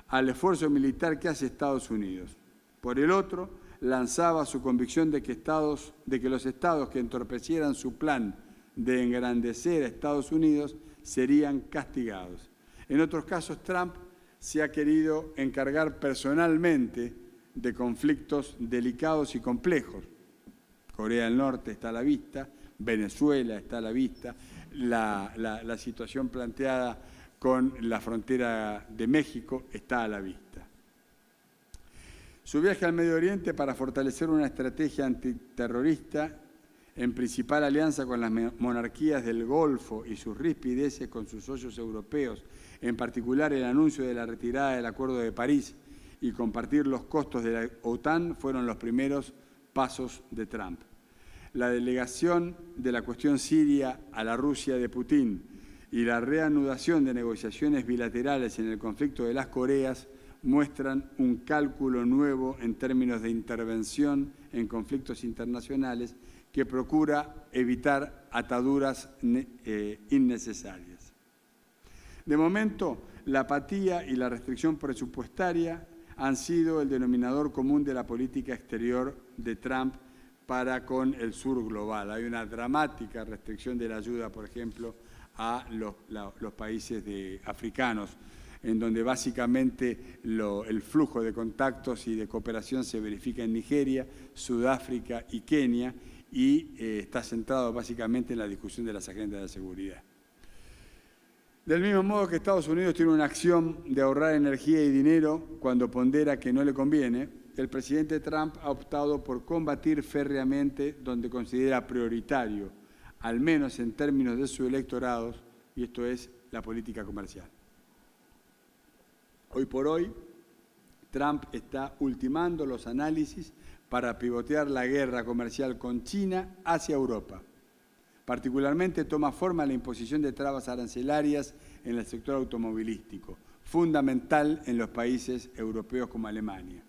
al esfuerzo militar que hace Estados Unidos. Por el otro, lanzaba su convicción de que los estados que entorpecieran su plan de engrandecer a Estados Unidos serían castigados. En otros casos, Trump se ha querido encargar personalmente de conflictos delicados y complejos. Corea del Norte está a la vista, Venezuela está a la vista, la situación planteada con la frontera de México está a la vista. Su viaje al Medio Oriente para fortalecer una estrategia antiterrorista en principal alianza con las monarquías del Golfo y sus rispideces con sus socios europeos, en particular el anuncio de la retirada del Acuerdo de París y compartir los costos de la OTAN, fueron los primeros pasos de Trump. La delegación de la cuestión siria a la Rusia de Putin y la reanudación de negociaciones bilaterales en el conflicto de las Coreas muestran un cálculo nuevo en términos de intervención en conflictos internacionales que procura evitar ataduras innecesarias. De momento, la apatía y la restricción presupuestaria han sido el denominador común de la política exterior de Trump para con el sur global. Hay una dramática restricción de la ayuda, por ejemplo, a los países africanos, en donde básicamente el flujo de contactos y de cooperación se verifica en Nigeria, Sudáfrica y Kenia, y está centrado básicamente en la discusión de las agendas de seguridad. Del mismo modo que Estados Unidos tiene una acción de ahorrar energía y dinero cuando pondera que no le conviene, el presidente Trump ha optado por combatir férreamente donde considera prioritario, al menos en términos de su electorado, y esto es la política comercial. Hoy por hoy, Trump está ultimando los análisis para pivotear la guerra comercial con China hacia Europa. Particularmente toma forma la imposición de trabas arancelarias en el sector automovilístico, fundamental en los países europeos como Alemania.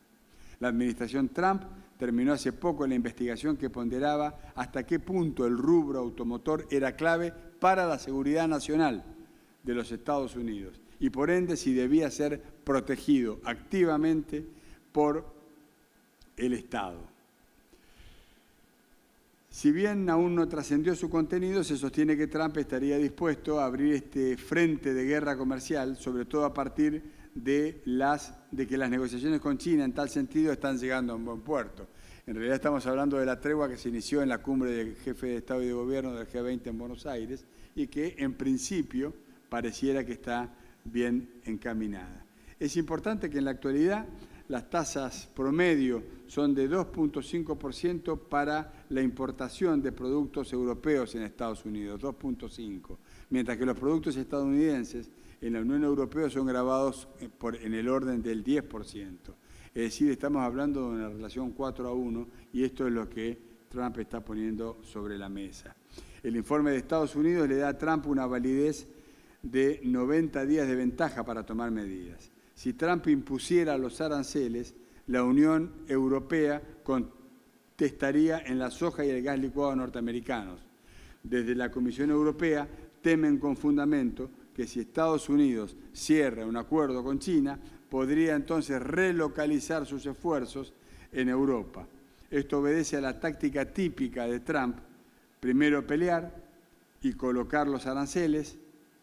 La administración Trump terminó hace poco la investigación que ponderaba hasta qué punto el rubro automotor era clave para la seguridad nacional de los Estados Unidos y por ende si debía ser protegido activamente por el Estado. Si bien aún no trascendió su contenido, se sostiene que Trump estaría dispuesto a abrir este frente de guerra comercial, sobre todo a partir de que las negociaciones con China en tal sentido están llegando a un buen puerto. En realidad estamos hablando de la tregua que se inició en la cumbre del jefe de Estado y de Gobierno del G20 en Buenos Aires y que en principio pareciera que está bien encaminada. Es importante que en la actualidad las tasas promedio son de 2.5% para la importación de productos europeos en Estados Unidos, 2.5%, mientras que los productos estadounidenses en la Unión Europea son gravados en el orden del 10%. Es decir, estamos hablando de una relación 4-1 y esto es lo que Trump está poniendo sobre la mesa. El informe de Estados Unidos le da a Trump una validez de 90 días de ventaja para tomar medidas. Si Trump impusiera los aranceles, la Unión Europea contestaría en la soja y el gas licuado norteamericanos. Desde la Comisión Europea temen con fundamento que si Estados Unidos cierra un acuerdo con China, podría entonces relocalizar sus esfuerzos en Europa. Esto obedece a la táctica típica de Trump, primero pelear y colocar los aranceles,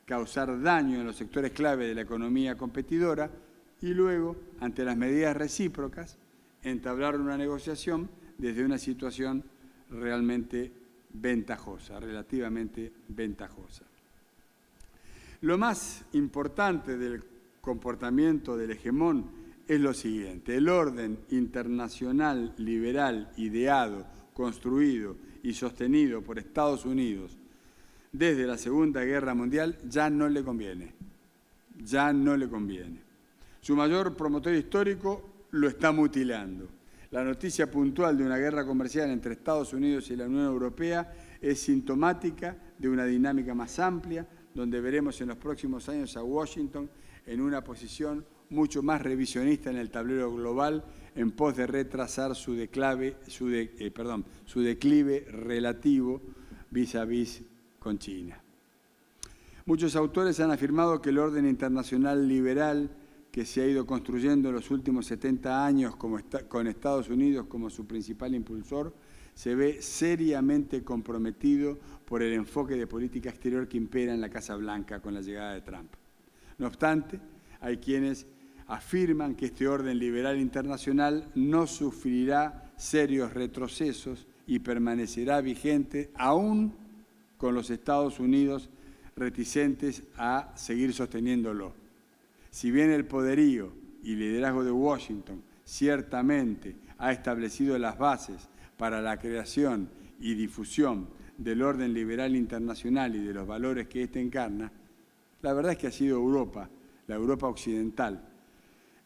causar daño en los sectores clave de la economía competidora y luego, ante las medidas recíprocas, entablar una negociación desde una situación realmente ventajosa, relativamente ventajosa. Lo más importante del comportamiento del hegemón es lo siguiente: el orden internacional liberal ideado, construido y sostenido por Estados Unidos desde la Segunda Guerra Mundial ya no le conviene. Ya no le conviene. Su mayor promotor histórico lo está mutilando. La noticia puntual de una guerra comercial entre Estados Unidos y la Unión Europea es sintomática de una dinámica más amplia, donde veremos en los próximos años a Washington en una posición mucho más revisionista en el tablero global en pos de retrasar su declive relativo vis-a-vis con China. Muchos autores han afirmado que el orden internacional liberal que se ha ido construyendo en los últimos 70 años con Estados Unidos como su principal impulsor, se ve seriamente comprometido por el enfoque de política exterior que impera en la Casa Blanca con la llegada de Trump. No obstante, hay quienes afirman que este orden liberal internacional no sufrirá serios retrocesos y permanecerá vigente aún con los Estados Unidos reticentes a seguir sosteniéndolo. Si bien el poderío y liderazgo de Washington ciertamente ha establecido las bases para la creación y difusión del orden liberal internacional y de los valores que éste encarna, la verdad es que ha sido Europa, la Europa occidental,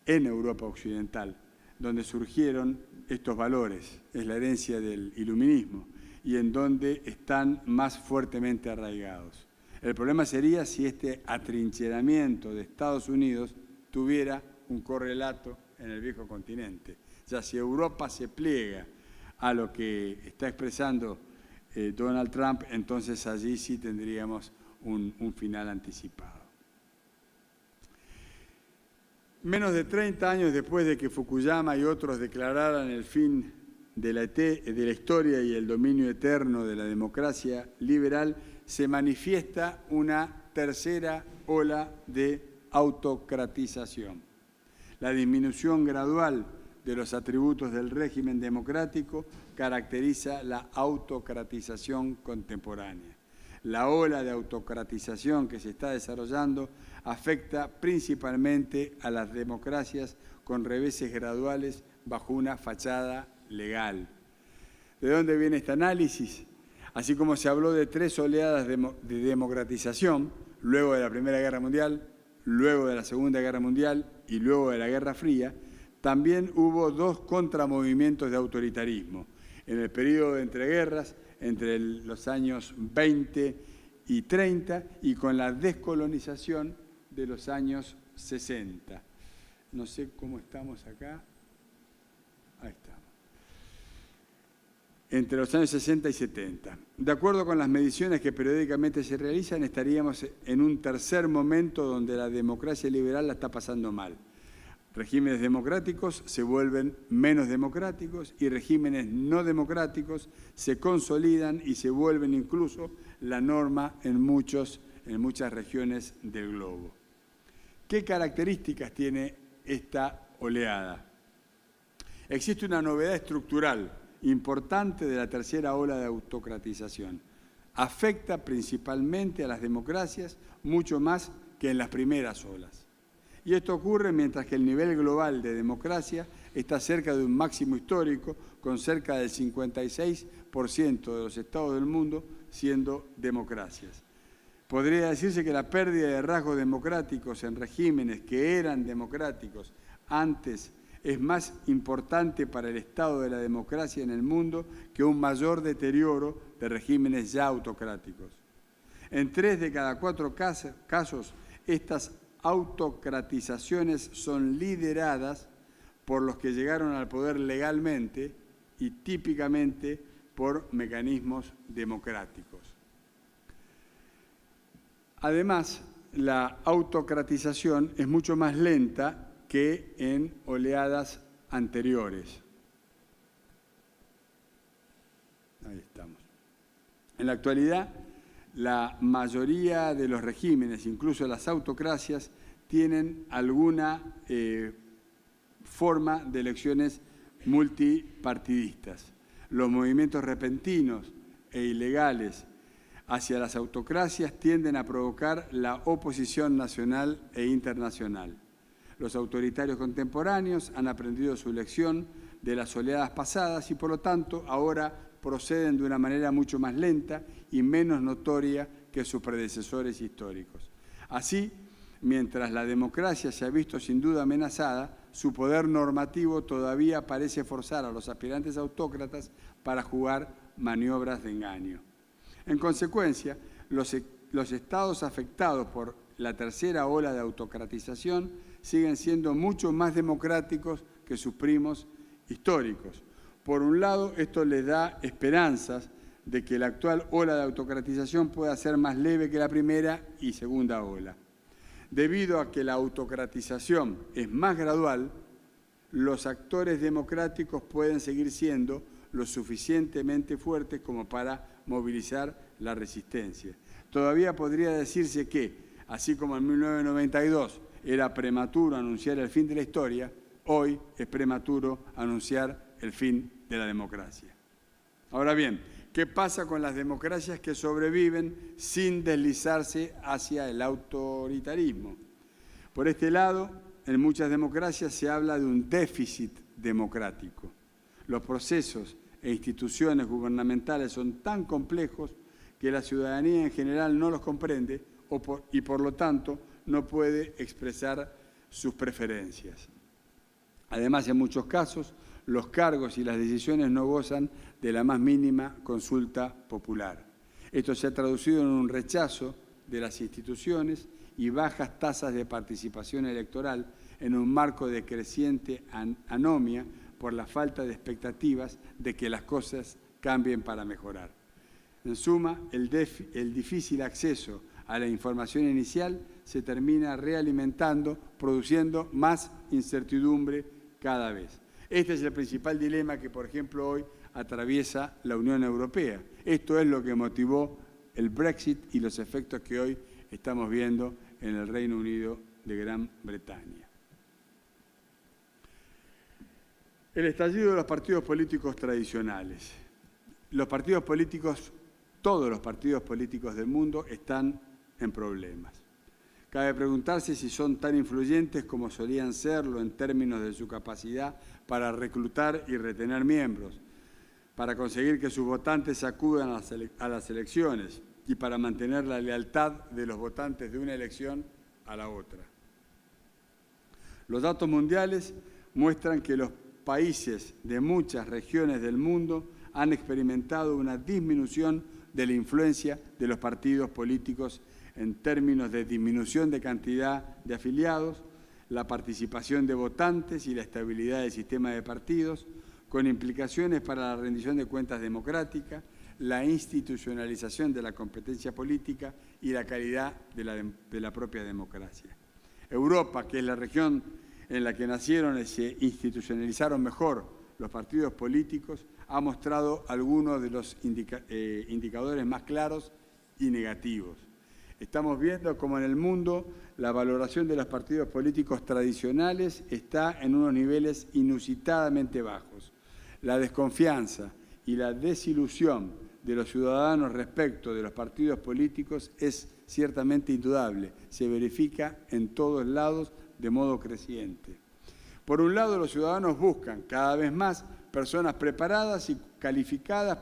en Europa occidental, donde surgieron estos valores, es la herencia del iluminismo, y en donde están más fuertemente arraigados. El problema sería si este atrincheramiento de Estados Unidos tuviera un correlato en el viejo continente. Ya si Europa se pliega a lo que está expresando Donald Trump, entonces allí sí tendríamos un final anticipado. Menos de 30 años después de que Fukuyama y otros declararan el fin de la historia y el dominio eterno de la democracia liberal, se manifiesta una tercera ola de autocratización. La disminución gradual de los atributos del régimen democrático caracteriza la autocratización contemporánea. La ola de autocratización que se está desarrollando afecta principalmente a las democracias con reveses graduales bajo una fachada legal. ¿De dónde viene este análisis? Así como se habló de 3 oleadas de democratización, luego de la Primera Guerra Mundial, luego de la Segunda Guerra Mundial y luego de la Guerra Fría, también hubo 2 contramovimientos de autoritarismo. En el periodo de entreguerras, entre los años 20 y 30, y con la descolonización de los años 60. No sé cómo estamos acá. Ahí estamos. Entre los años 60 y 70. De acuerdo con las mediciones que periódicamente se realizan, estaríamos en un tercer momento donde la democracia liberal la está pasando mal. Regímenes democráticos se vuelven menos democráticos y regímenes no democráticos se consolidan y se vuelven incluso la norma en muchas regiones del globo. ¿Qué características tiene esta oleada? Existe una novedad estructural importante de la tercera ola de autocratización. Afecta principalmente a las democracias mucho más que en las primeras olas. Y esto ocurre mientras que el nivel global de democracia está cerca de un máximo histórico, con cerca del 56% de los estados del mundo siendo democracias. Podría decirse que la pérdida de rasgos democráticos en regímenes que eran democráticos antes es más importante para el estado de la democracia en el mundo que un mayor deterioro de regímenes ya autocráticos. En 3 de cada 4 casos, estas autocratizaciones son lideradas por los que llegaron al poder legalmente y típicamente por mecanismos democráticos. Además, la autocratización es mucho más lenta que en oleadas anteriores. Ahí estamos. En la actualidad, la mayoría de los regímenes, incluso las autocracias, tienen alguna forma de elecciones multipartidistas. Los movimientos repentinos e ilegales hacia las autocracias tienden a provocar la oposición nacional e internacional. Los autoritarios contemporáneos han aprendido su lección de las oleadas pasadas y, por lo tanto, ahora proceden de una manera mucho más lenta y menos notoria que sus predecesores históricos. Así, mientras la democracia se ha visto sin duda amenazada, su poder normativo todavía parece forzar a los aspirantes autócratas para jugar maniobras de engaño. En consecuencia, los estados afectados por la tercera ola de autocratización siguen siendo mucho más democráticos que sus primos históricos. Por un lado, esto les da esperanzas de que la actual ola de autocratización pueda ser más leve que la primera y segunda ola. Debido a que la autocratización es más gradual, los actores democráticos pueden seguir siendo lo suficientemente fuertes como para movilizar la resistencia. Todavía podría decirse que, así como en 1992 era prematuro anunciar el fin de la historia, hoy es prematuro anunciar el fin de la democracia. Ahora bien, ¿qué pasa con las democracias que sobreviven sin deslizarse hacia el autoritarismo? Por este lado, en muchas democracias se habla de un déficit democrático. Los procesos e instituciones gubernamentales son tan complejos que la ciudadanía en general no los comprende y por lo tanto no puede expresar sus preferencias. Además, en muchos casos, los cargos y las decisiones no gozan de la más mínima consulta popular. Esto se ha traducido en un rechazo de las instituciones y bajas tasas de participación electoral en un marco de creciente anomia por la falta de expectativas de que las cosas cambien para mejorar. En suma, el difícil acceso a la información inicial se termina realimentando, produciendo más incertidumbre cada vez. Este es el principal dilema que, por ejemplo, hoy atraviesa la Unión Europea. Esto es lo que motivó el Brexit y los efectos que hoy estamos viendo en el Reino Unido de Gran Bretaña. El estallido de los partidos políticos tradicionales. Los partidos políticos, todos los partidos políticos del mundo están en problemas. Cabe preguntarse si son tan influyentes como solían serlo en términos de su capacidad para reclutar y retener miembros, para conseguir que sus votantes acudan a las elecciones y para mantener la lealtad de los votantes de una elección a la otra. Los datos mundiales muestran que los países de muchas regiones del mundo han experimentado una disminución de la influencia de los partidos políticos en términos de disminución de cantidad de afiliados, la participación de votantes y la estabilidad del sistema de partidos, con implicaciones para la rendición de cuentas democrática, la institucionalización de la competencia política y la calidad de la propia democracia. Europa, que es la región en la que nacieron y se institucionalizaron mejor los partidos políticos, ha mostrado algunos de los indicadores más claros y negativos. Estamos viendo cómo en el mundo la valoración de los partidos políticos tradicionales está en unos niveles inusitadamente bajos. La desconfianza y la desilusión de los ciudadanos respecto de los partidos políticos es ciertamente indudable. Se verifica en todos lados de modo creciente. Por un lado, los ciudadanos buscan cada vez más personas preparadas y calificadas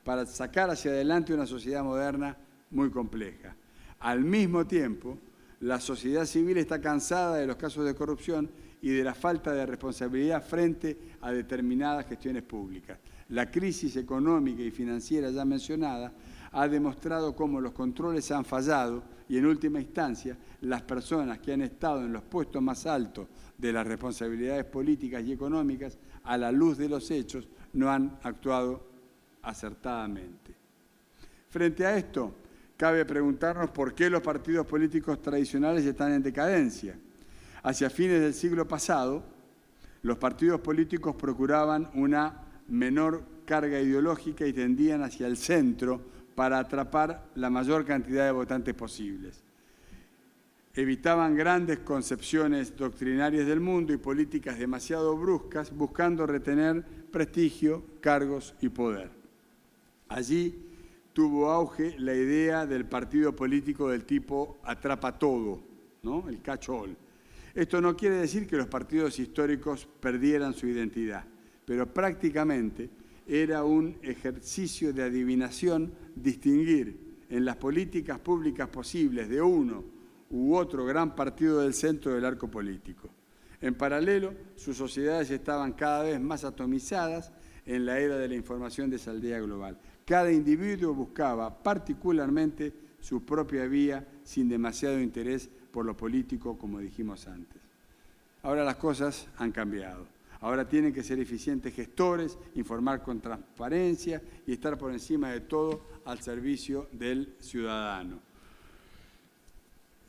para sacar hacia adelante una sociedad moderna muy compleja. Al mismo tiempo, la sociedad civil está cansada de los casos de corrupción y de la falta de responsabilidad frente a determinadas gestiones públicas. La crisis económica y financiera ya mencionada ha demostrado cómo los controles han fallado y, en última instancia, las personas que han estado en los puestos más altos de las responsabilidades políticas y económicas, a la luz de los hechos, no han actuado acertadamente. Frente a esto, cabe preguntarnos por qué los partidos políticos tradicionales están en decadencia. Hacia fines del siglo pasado, los partidos políticos procuraban una menor carga ideológica y tendían hacia el centro para atrapar la mayor cantidad de votantes posibles. Evitaban grandes concepciones doctrinarias del mundo y políticas demasiado bruscas, buscando retener prestigio, cargos y poder. Allí tuvo auge la idea del partido político del tipo atrapa todo, ¿no? El catch-all. Esto no quiere decir que los partidos históricos perdieran su identidad, pero prácticamente era un ejercicio de adivinación distinguir en las políticas públicas posibles de uno u otro gran partido del centro del arco político. En paralelo, sus sociedades estaban cada vez más atomizadas en la era de la información de esa aldea global. Cada individuo buscaba particularmente su propia vía sin demasiado interés por lo político, como dijimos antes. Ahora las cosas han cambiado. Ahora tienen que ser eficientes gestores, informar con transparencia y estar por encima de todo al servicio del ciudadano.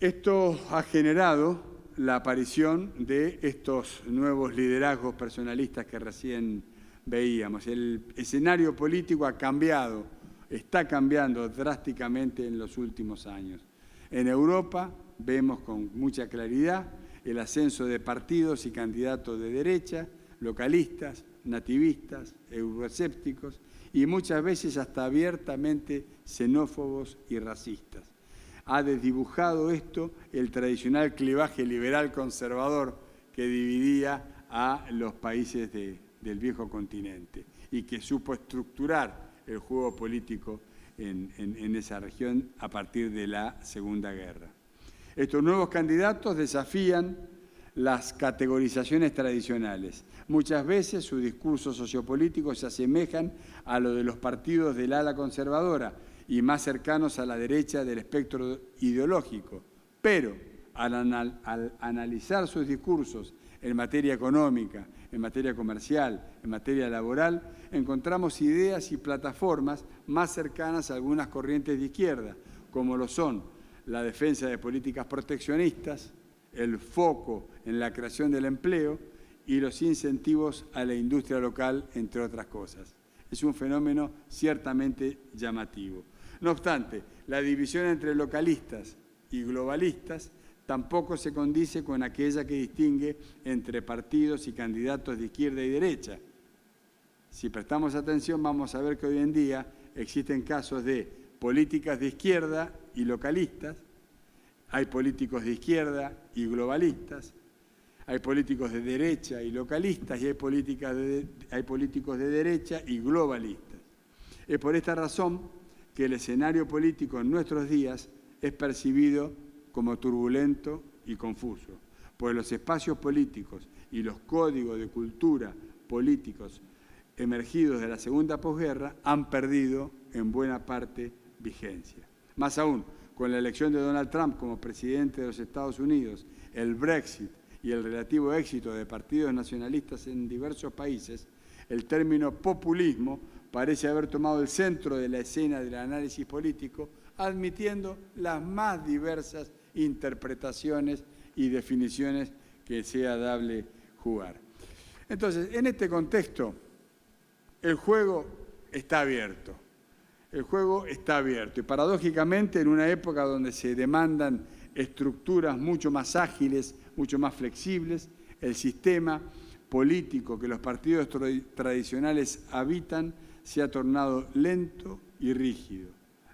Esto ha generado la aparición de estos nuevos liderazgos personalistas que recién veíamos. El escenario político ha cambiado, está cambiando drásticamente en los últimos años. En Europa vemos con mucha claridad el ascenso de partidos y candidatos de derecha, localistas, nativistas, euroescépticos y muchas veces hasta abiertamente xenófobos y racistas. Ha desdibujado esto el tradicional clivaje liberal conservador que dividía a los países del viejo continente y que supo estructurar el juego político en esa región a partir de la Segunda Guerra. Estos nuevos candidatos desafían las categorizaciones tradicionales. Muchas veces sus discursos sociopolíticos se asemejan a los de los partidos del ala conservadora y más cercanos a la derecha del espectro ideológico, pero al analizar sus discursos en materia económica, en materia comercial, en materia laboral, encontramos ideas y plataformas más cercanas a algunas corrientes de izquierda, como lo son la defensa de políticas proteccionistas, el foco en la creación del empleo y los incentivos a la industria local, entre otras cosas. Es un fenómeno ciertamente llamativo. No obstante, la división entre localistas y globalistas tampoco se condice con aquella que distingue entre partidos y candidatos de izquierda y derecha. Si prestamos atención, vamos a ver que hoy en día existen casos de políticas de izquierda y localistas, hay políticos de izquierda y globalistas, hay políticos de derecha y localistas y hay políticos de derecha y globalistas. Es por esta razón que el escenario político en nuestros días es percibido como turbulento y confuso, pues los espacios políticos y los códigos de cultura políticos emergidos de la segunda posguerra han perdido en buena parte vigencia. Más aún, con la elección de Donald Trump como presidente de los Estados Unidos, el Brexit y el relativo éxito de partidos nacionalistas en diversos países, el término populismo parece haber tomado el centro de la escena del análisis político, admitiendo las más diversas interpretaciones y definiciones que sea dable jugar. Entonces, en este contexto, el juego está abierto. El juego está abierto y paradójicamente en una época donde se demandan estructuras mucho más ágiles, mucho más flexibles, el sistema político que los partidos tradicionales habitan se ha tornado lento y rígido.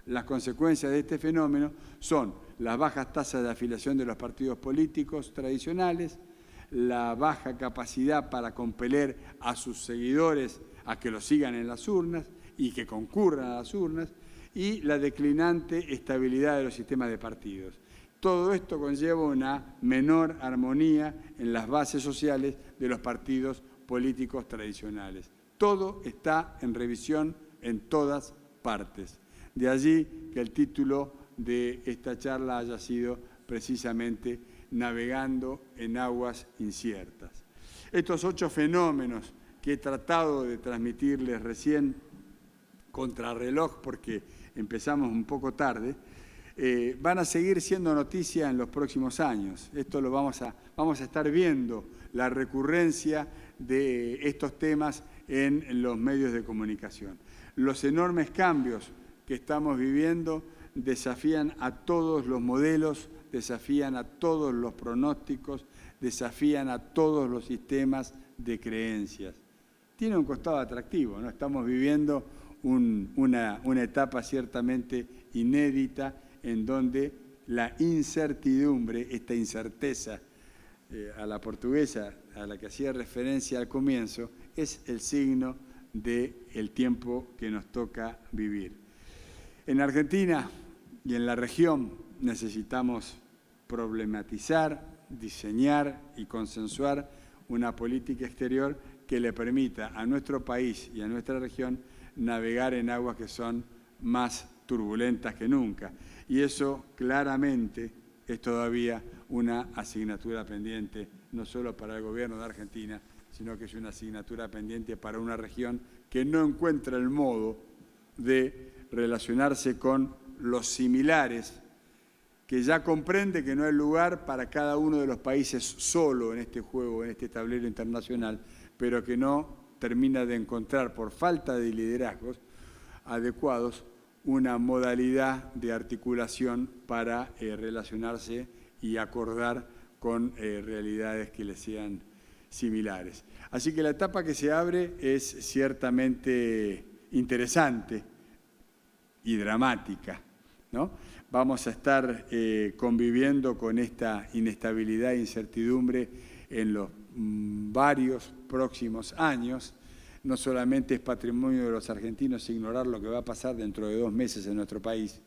Las consecuencias de este fenómeno son las bajas tasas de afiliación de los partidos políticos tradicionales, la baja capacidad para compeler a sus seguidores a que los sigan en las urnas y que concurran a las urnas, y la declinante estabilidad de los sistemas de partidos. Todo esto conlleva una menor armonía en las bases sociales de los partidos políticos tradicionales. Todo está en revisión en todas partes. De allí que el título de esta charla haya sido precisamente Navegando en aguas inciertas. Estos 8 fenómenos que he tratado de transmitirles recién contrarreloj, porque empezamos un poco tarde, van a seguir siendo noticia en los próximos años. Esto lo vamos a estar viendo, la recurrencia de estos temas en los medios de comunicación. Los enormes cambios que estamos viviendo desafían a todos los modelos, desafían a todos los pronósticos, desafían a todos los sistemas de creencias. Tiene un costado atractivo, ¿no? Estamos viviendo una etapa ciertamente inédita en donde la incertidumbre, esta incerteza a la portuguesa, a la que hacía referencia al comienzo, es el signo del tiempo que nos toca vivir. En Argentina y en la región necesitamos problematizar, diseñar y consensuar una política exterior que le permita a nuestro país y a nuestra región navegar en aguas que son más turbulentas que nunca. Y eso claramente es todavía una asignatura pendiente, no solo para el gobierno de Argentina, sino que es una asignatura pendiente para una región que no encuentra el modo de relacionarse con los similares, que ya comprende que no hay lugar para cada uno de los países solo en este juego, en este tablero internacional, pero que no termina de encontrar, por falta de liderazgos adecuados, una modalidad de articulación para relacionarse y acordar con realidades que le sean similares. Así que la etapa que se abre es ciertamente interesante y dramática, ¿no? Vamos a estar conviviendo con esta inestabilidad e incertidumbre en los varios próximos años. No solamente es patrimonio de los argentinos ignorar lo que va a pasar dentro de 2 meses en nuestro país,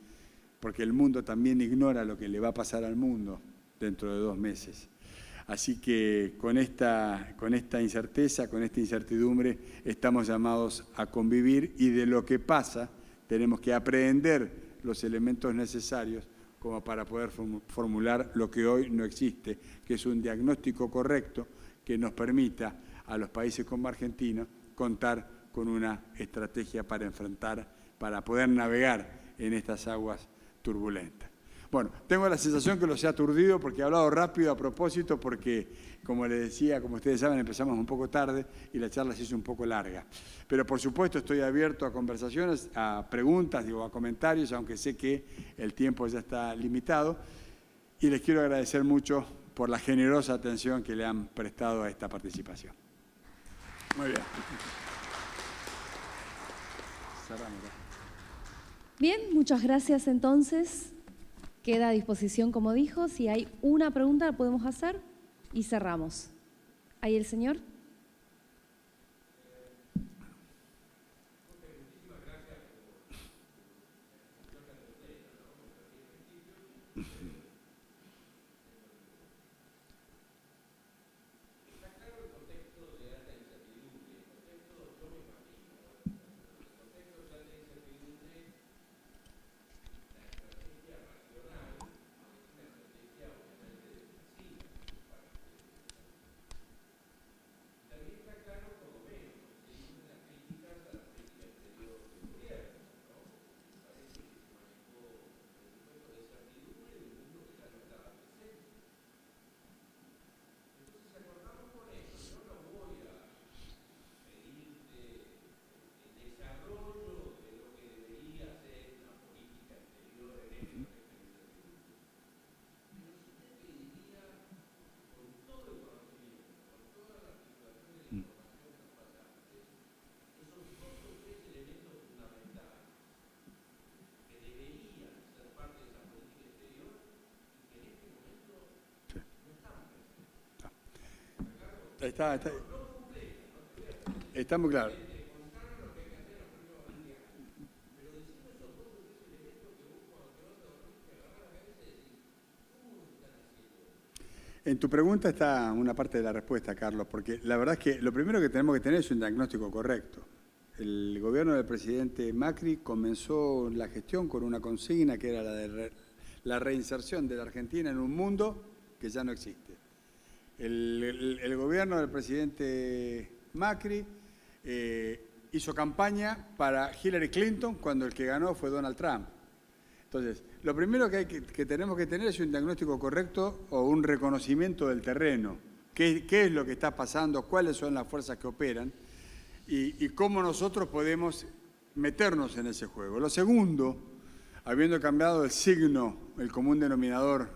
porque el mundo también ignora lo que le va a pasar al mundo dentro de 2 meses. Así que con esta incerteza, con esta incertidumbre, estamos llamados a convivir y de lo que pasa tenemos que aprender los elementos necesarios como para poder formular lo que hoy no existe, que es un diagnóstico correcto que nos permita a los países como Argentina contar con una estrategia para enfrentar, para poder navegar en estas aguas turbulentas. Bueno, tengo la sensación que los he aturdido porque he hablado rápido a propósito porque, como les decía, como ustedes saben, empezamos un poco tarde y la charla se hizo un poco larga. Pero por supuesto estoy abierto a conversaciones, a preguntas, a comentarios, aunque sé que el tiempo ya está limitado. Y les quiero agradecer mucho por la generosa atención que le han prestado a esta participación. Muy bien. Cerramos. Bien, muchas gracias entonces. Queda a disposición, como dijo. Si hay una pregunta, la podemos hacer y cerramos. ¿Ahí el señor? Está muy claro. En tu pregunta está una parte de la respuesta, Carlos, porque la verdad es que lo primero que tenemos que tener es un diagnóstico correcto. El gobierno del presidente Macri comenzó la gestión con una consigna que era la de la reinserción de la Argentina en un mundo que ya no existe. El gobierno del presidente Macri hizo campaña para Hillary Clinton cuando el que ganó fue Donald Trump. Entonces, lo primero que tenemos que tener es un diagnóstico correcto o un reconocimiento del terreno. ¿Qué es lo que está pasando? ¿Cuáles son las fuerzas que operan? Y cómo nosotros podemos meternos en ese juego. Lo segundo, habiendo cambiado el signo, el común denominador,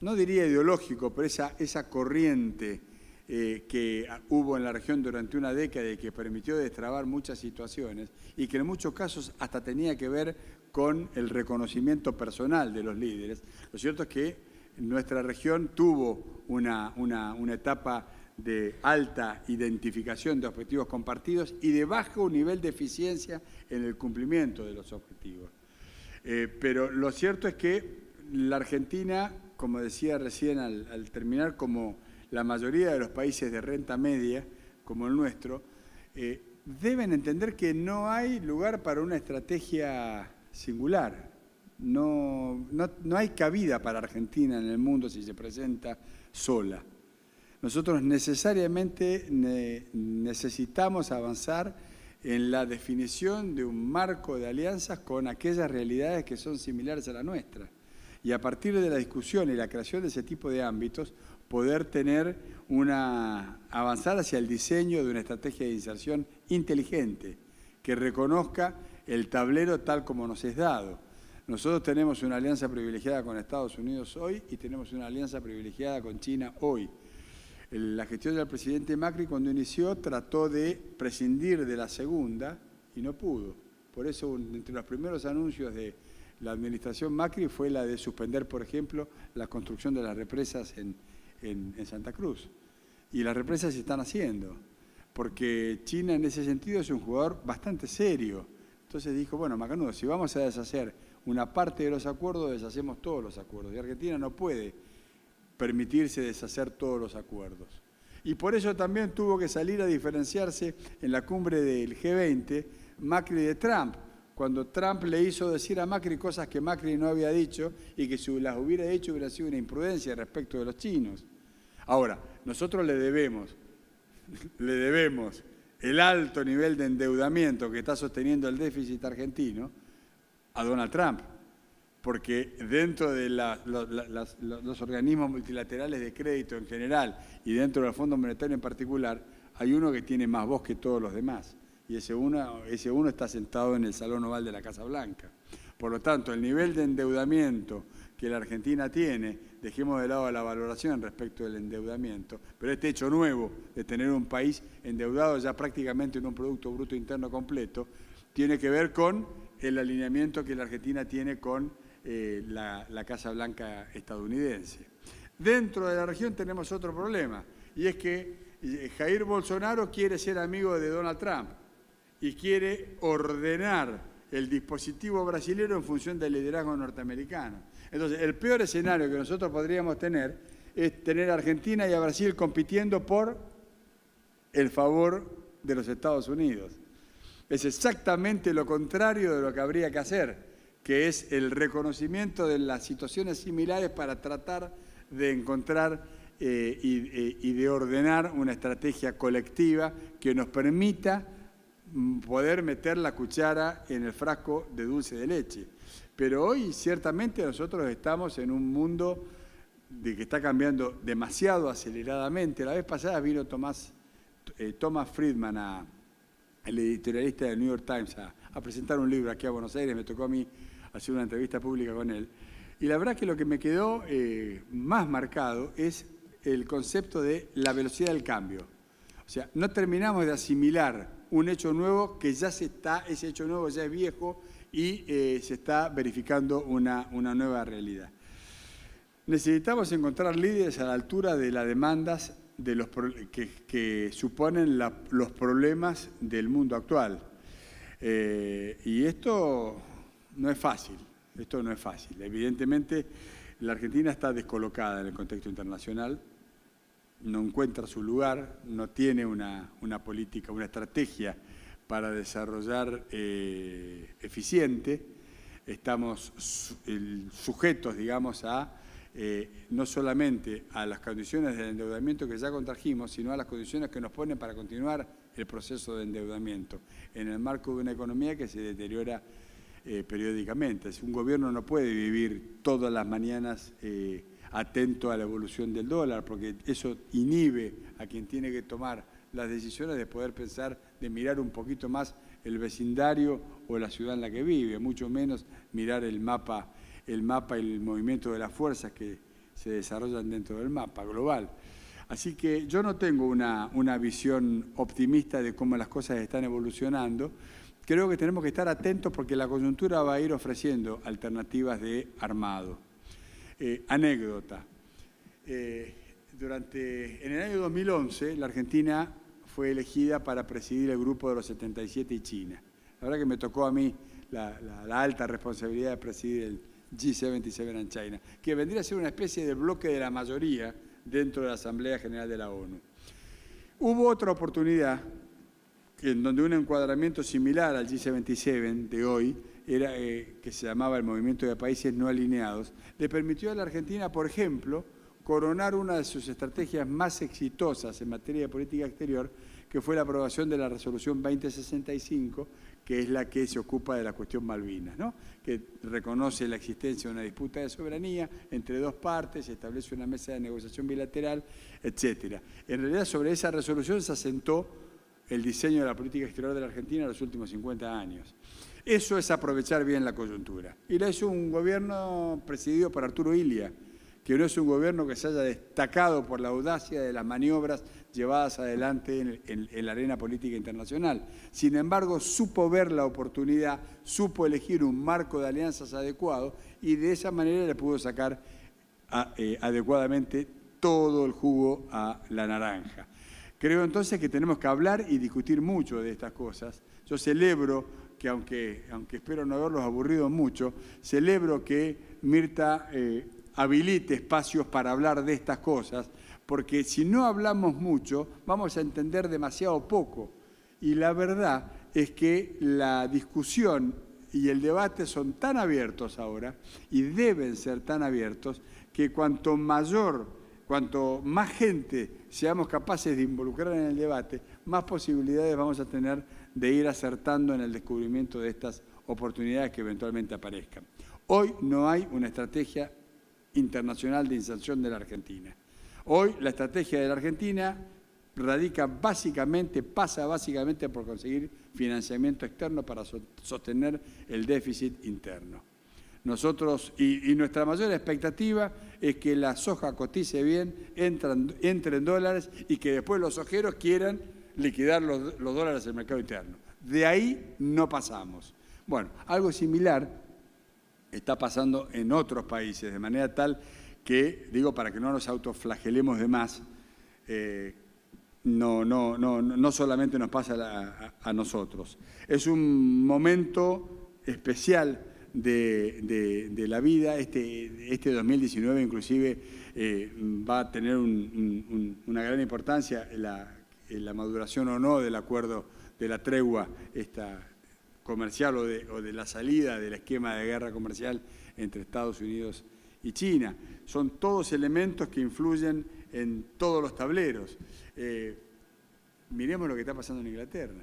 no diría ideológico, pero esa corriente que hubo en la región durante una década y que permitió destrabar muchas situaciones y que en muchos casos hasta tenía que ver con el reconocimiento personal de los líderes. Lo cierto es que nuestra región tuvo una etapa de alta identificación de objetivos compartidos y de bajo nivel de eficiencia en el cumplimiento de los objetivos. Pero lo cierto es que la Argentina, como decía recién al terminar, como la mayoría de los países de renta media, como el nuestro, deben entender que no hay lugar para una estrategia singular. No hay cabida para Argentina en el mundo si se presenta sola. Nosotros necesariamente necesitamos avanzar en la definición de un marco de alianzas con aquellas realidades que son similares a la nuestra. Y a partir de la discusión y la creación de ese tipo de ámbitos, poder avanzar hacia el diseño de una estrategia de inserción inteligente, que reconozca el tablero tal como nos es dado. Nosotros tenemos una alianza privilegiada con Estados Unidos hoy y tenemos una alianza privilegiada con China hoy. La gestión del presidente Macri, cuando inició, trató de prescindir de la segunda y no pudo. Por eso, entre los primeros anuncios de la administración Macri fue la de suspender, por ejemplo, la construcción de las represas en Santa Cruz. Y las represas se están haciendo, porque China en ese sentido es un jugador bastante serio. Entonces dijo, bueno, Macanudo, si vamos a deshacer una parte de los acuerdos, deshacemos todos los acuerdos. Y Argentina no puede permitirse deshacer todos los acuerdos. Y por eso también tuvo que salir a diferenciarse en la cumbre del G20 Macri de Trump, cuando Trump le hizo decir a Macri cosas que Macri no había dicho y que si las hubiera dicho hubiera sido una imprudencia respecto de los chinos. Ahora, nosotros le debemos el alto nivel de endeudamiento que está sosteniendo el déficit argentino a Donald Trump. porque dentro de los organismos multilaterales de crédito en general y dentro del Fondo Monetario en particular, hay uno que tiene más voz que todos los demás, y ese uno está sentado en el Salón Oval de la Casa Blanca. Por lo tanto, el nivel de endeudamiento que la Argentina tiene, dejemos de lado la valoración respecto del endeudamiento, pero este hecho nuevo de tener un país endeudado ya prácticamente en un Producto Bruto Interno completo, tiene que ver con el alineamiento que la Argentina tiene con la Casa Blanca estadounidense. Dentro de la región tenemos otro problema, y es que Jair Bolsonaro quiere ser amigo de Donald Trump y quiere ordenar el dispositivo brasilero en función del liderazgo norteamericano. Entonces, el peor escenario que nosotros podríamos tener es tener a Argentina y a Brasil compitiendo por el favor de los Estados Unidos. Es exactamente lo contrario de lo que habría que hacer, que es el reconocimiento de las situaciones similares para tratar de encontrar y de ordenar una estrategia colectiva que nos permita poder meter la cuchara en el frasco de dulce de leche. Pero hoy ciertamente nosotros estamos en un mundo que está cambiando demasiado aceleradamente. La vez pasada vino Thomas Friedman, el editorialista del New York Times, a presentar un libro aquí a Buenos Aires. Me tocó a mí hacer una entrevista pública con él. Y la verdad que lo que me quedó más marcado es el concepto de la velocidad del cambio. O sea, no terminamos de asimilar un hecho nuevo que ya ese hecho nuevo ya es viejo y se está verificando una nueva realidad. Necesitamos encontrar líderes a la altura de las demandas que suponen los problemas del mundo actual. Y esto no es fácil, Evidentemente, la Argentina está descolocada en el contexto internacional, no encuentra su lugar, no tiene una política, una estrategia para desarrollar eficiente. Estamos sujetos, digamos, no solamente a las condiciones del endeudamiento que ya contrajimos, sino a las condiciones que nos ponen para continuar el proceso de endeudamiento en el marco de una economía que se deteriora periódicamente. Un gobierno no puede vivir todas las mañanas atento a la evolución del dólar, porque eso inhibe a quien tiene que tomar las decisiones de poder pensar, de mirar un poquito más el vecindario o la ciudad en la que vive, mucho menos mirar el mapa y el movimiento de las fuerzas que se desarrollan dentro del mapa global. Así que yo no tengo una visión optimista de cómo las cosas están evolucionando. Creo que tenemos que estar atentos porque la coyuntura va a ir ofreciendo alternativas de armado. Anécdota. En el año 2011, la Argentina fue elegida para presidir el Grupo de los 77 y China. La verdad que me tocó a mí la alta responsabilidad de presidir el G77 en China, que vendría a ser una especie de bloque de la mayoría dentro de la Asamblea General de la ONU. Hubo otra oportunidad en donde un encuadramiento similar al G77 de hoy, que se llamaba el Movimiento de Países No Alineados, le permitió a la Argentina, por ejemplo, coronar una de sus estrategias más exitosas en materia de política exterior, que fue la aprobación de la Resolución 2065, que es la que se ocupa de la cuestión Malvinas, ¿no? Que reconoce la existencia de una disputa de soberanía entre dos partes, establece una mesa de negociación bilateral, etc. En realidad, sobre esa resolución se asentó el diseño de la política exterior de la Argentina en los últimos 50 años. Eso es aprovechar bien la coyuntura. Y es un gobierno presidido por Arturo Illia, que no es un gobierno que se haya destacado por la audacia de las maniobras llevadas adelante en la arena política internacional. Sin embargo, supo ver la oportunidad, supo elegir un marco de alianzas adecuado y de esa manera le pudo sacar adecuadamente todo el jugo a la naranja. Creo entonces que tenemos que hablar y discutir mucho de estas cosas. Yo celebro que, aunque espero no haberlos aburrido mucho, celebro que Mirta habilite espacios para hablar de estas cosas, porque si no hablamos mucho, vamos a entender demasiado poco. Y la verdad es que la discusión y el debate son tan abiertos ahora, y deben ser tan abiertos, que cuanto más gente seamos capaces de involucrar en el debate, más posibilidades vamos a tener de ir acertando en el descubrimiento de estas oportunidades que eventualmente aparezcan. Hoy no hay una estrategia internacional de inserción de la Argentina. Hoy la estrategia de la Argentina pasa básicamente por conseguir financiamiento externo para sostener el déficit interno. Nosotros, y nuestra mayor expectativa es que la soja cotice bien, entre en dólares y que después los sojeros quieran liquidar los dólares en el mercado interno. De ahí no pasamos. Bueno, algo similar está pasando en otros países, de manera tal que, digo, para que no nos autoflagelemos de más, no solamente nos pasa a nosotros. Es un momento especial de la vida. Este 2019 inclusive va a tener una gran importancia la maduración o no del acuerdo de la tregua comercial o de la salida del esquema de guerra comercial entre Estados Unidos y China. Son todos elementos que influyen en todos los tableros. Miremos lo que está pasando en Inglaterra.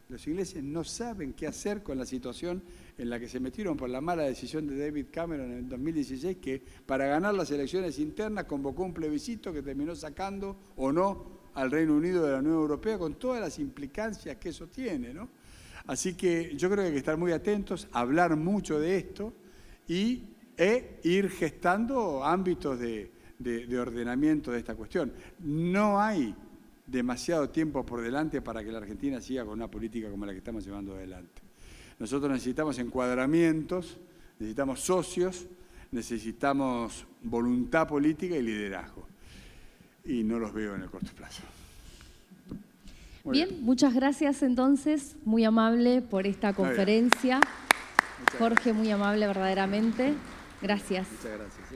Los ingleses no saben qué hacer con la situación en la que se metieron por la mala decisión de David Cameron en el 2016, que para ganar las elecciones internas convocó un plebiscito que terminó sacando o no al Reino Unido de la Unión Europea, con todas las implicancias que eso tiene, ¿no? Así que yo creo que hay que estar muy atentos, hablar mucho de esto e ir gestando ámbitos de ordenamiento de esta cuestión. No hay demasiado tiempo por delante para que la Argentina siga con una política como la que estamos llevando adelante. Nosotros necesitamos encuadramientos, necesitamos socios, necesitamos voluntad política y liderazgo. Y no los veo en el corto plazo. Bien, muchas gracias entonces, muy amable por esta conferencia. Jorge, muy amable verdaderamente. Gracias. Muchas gracias.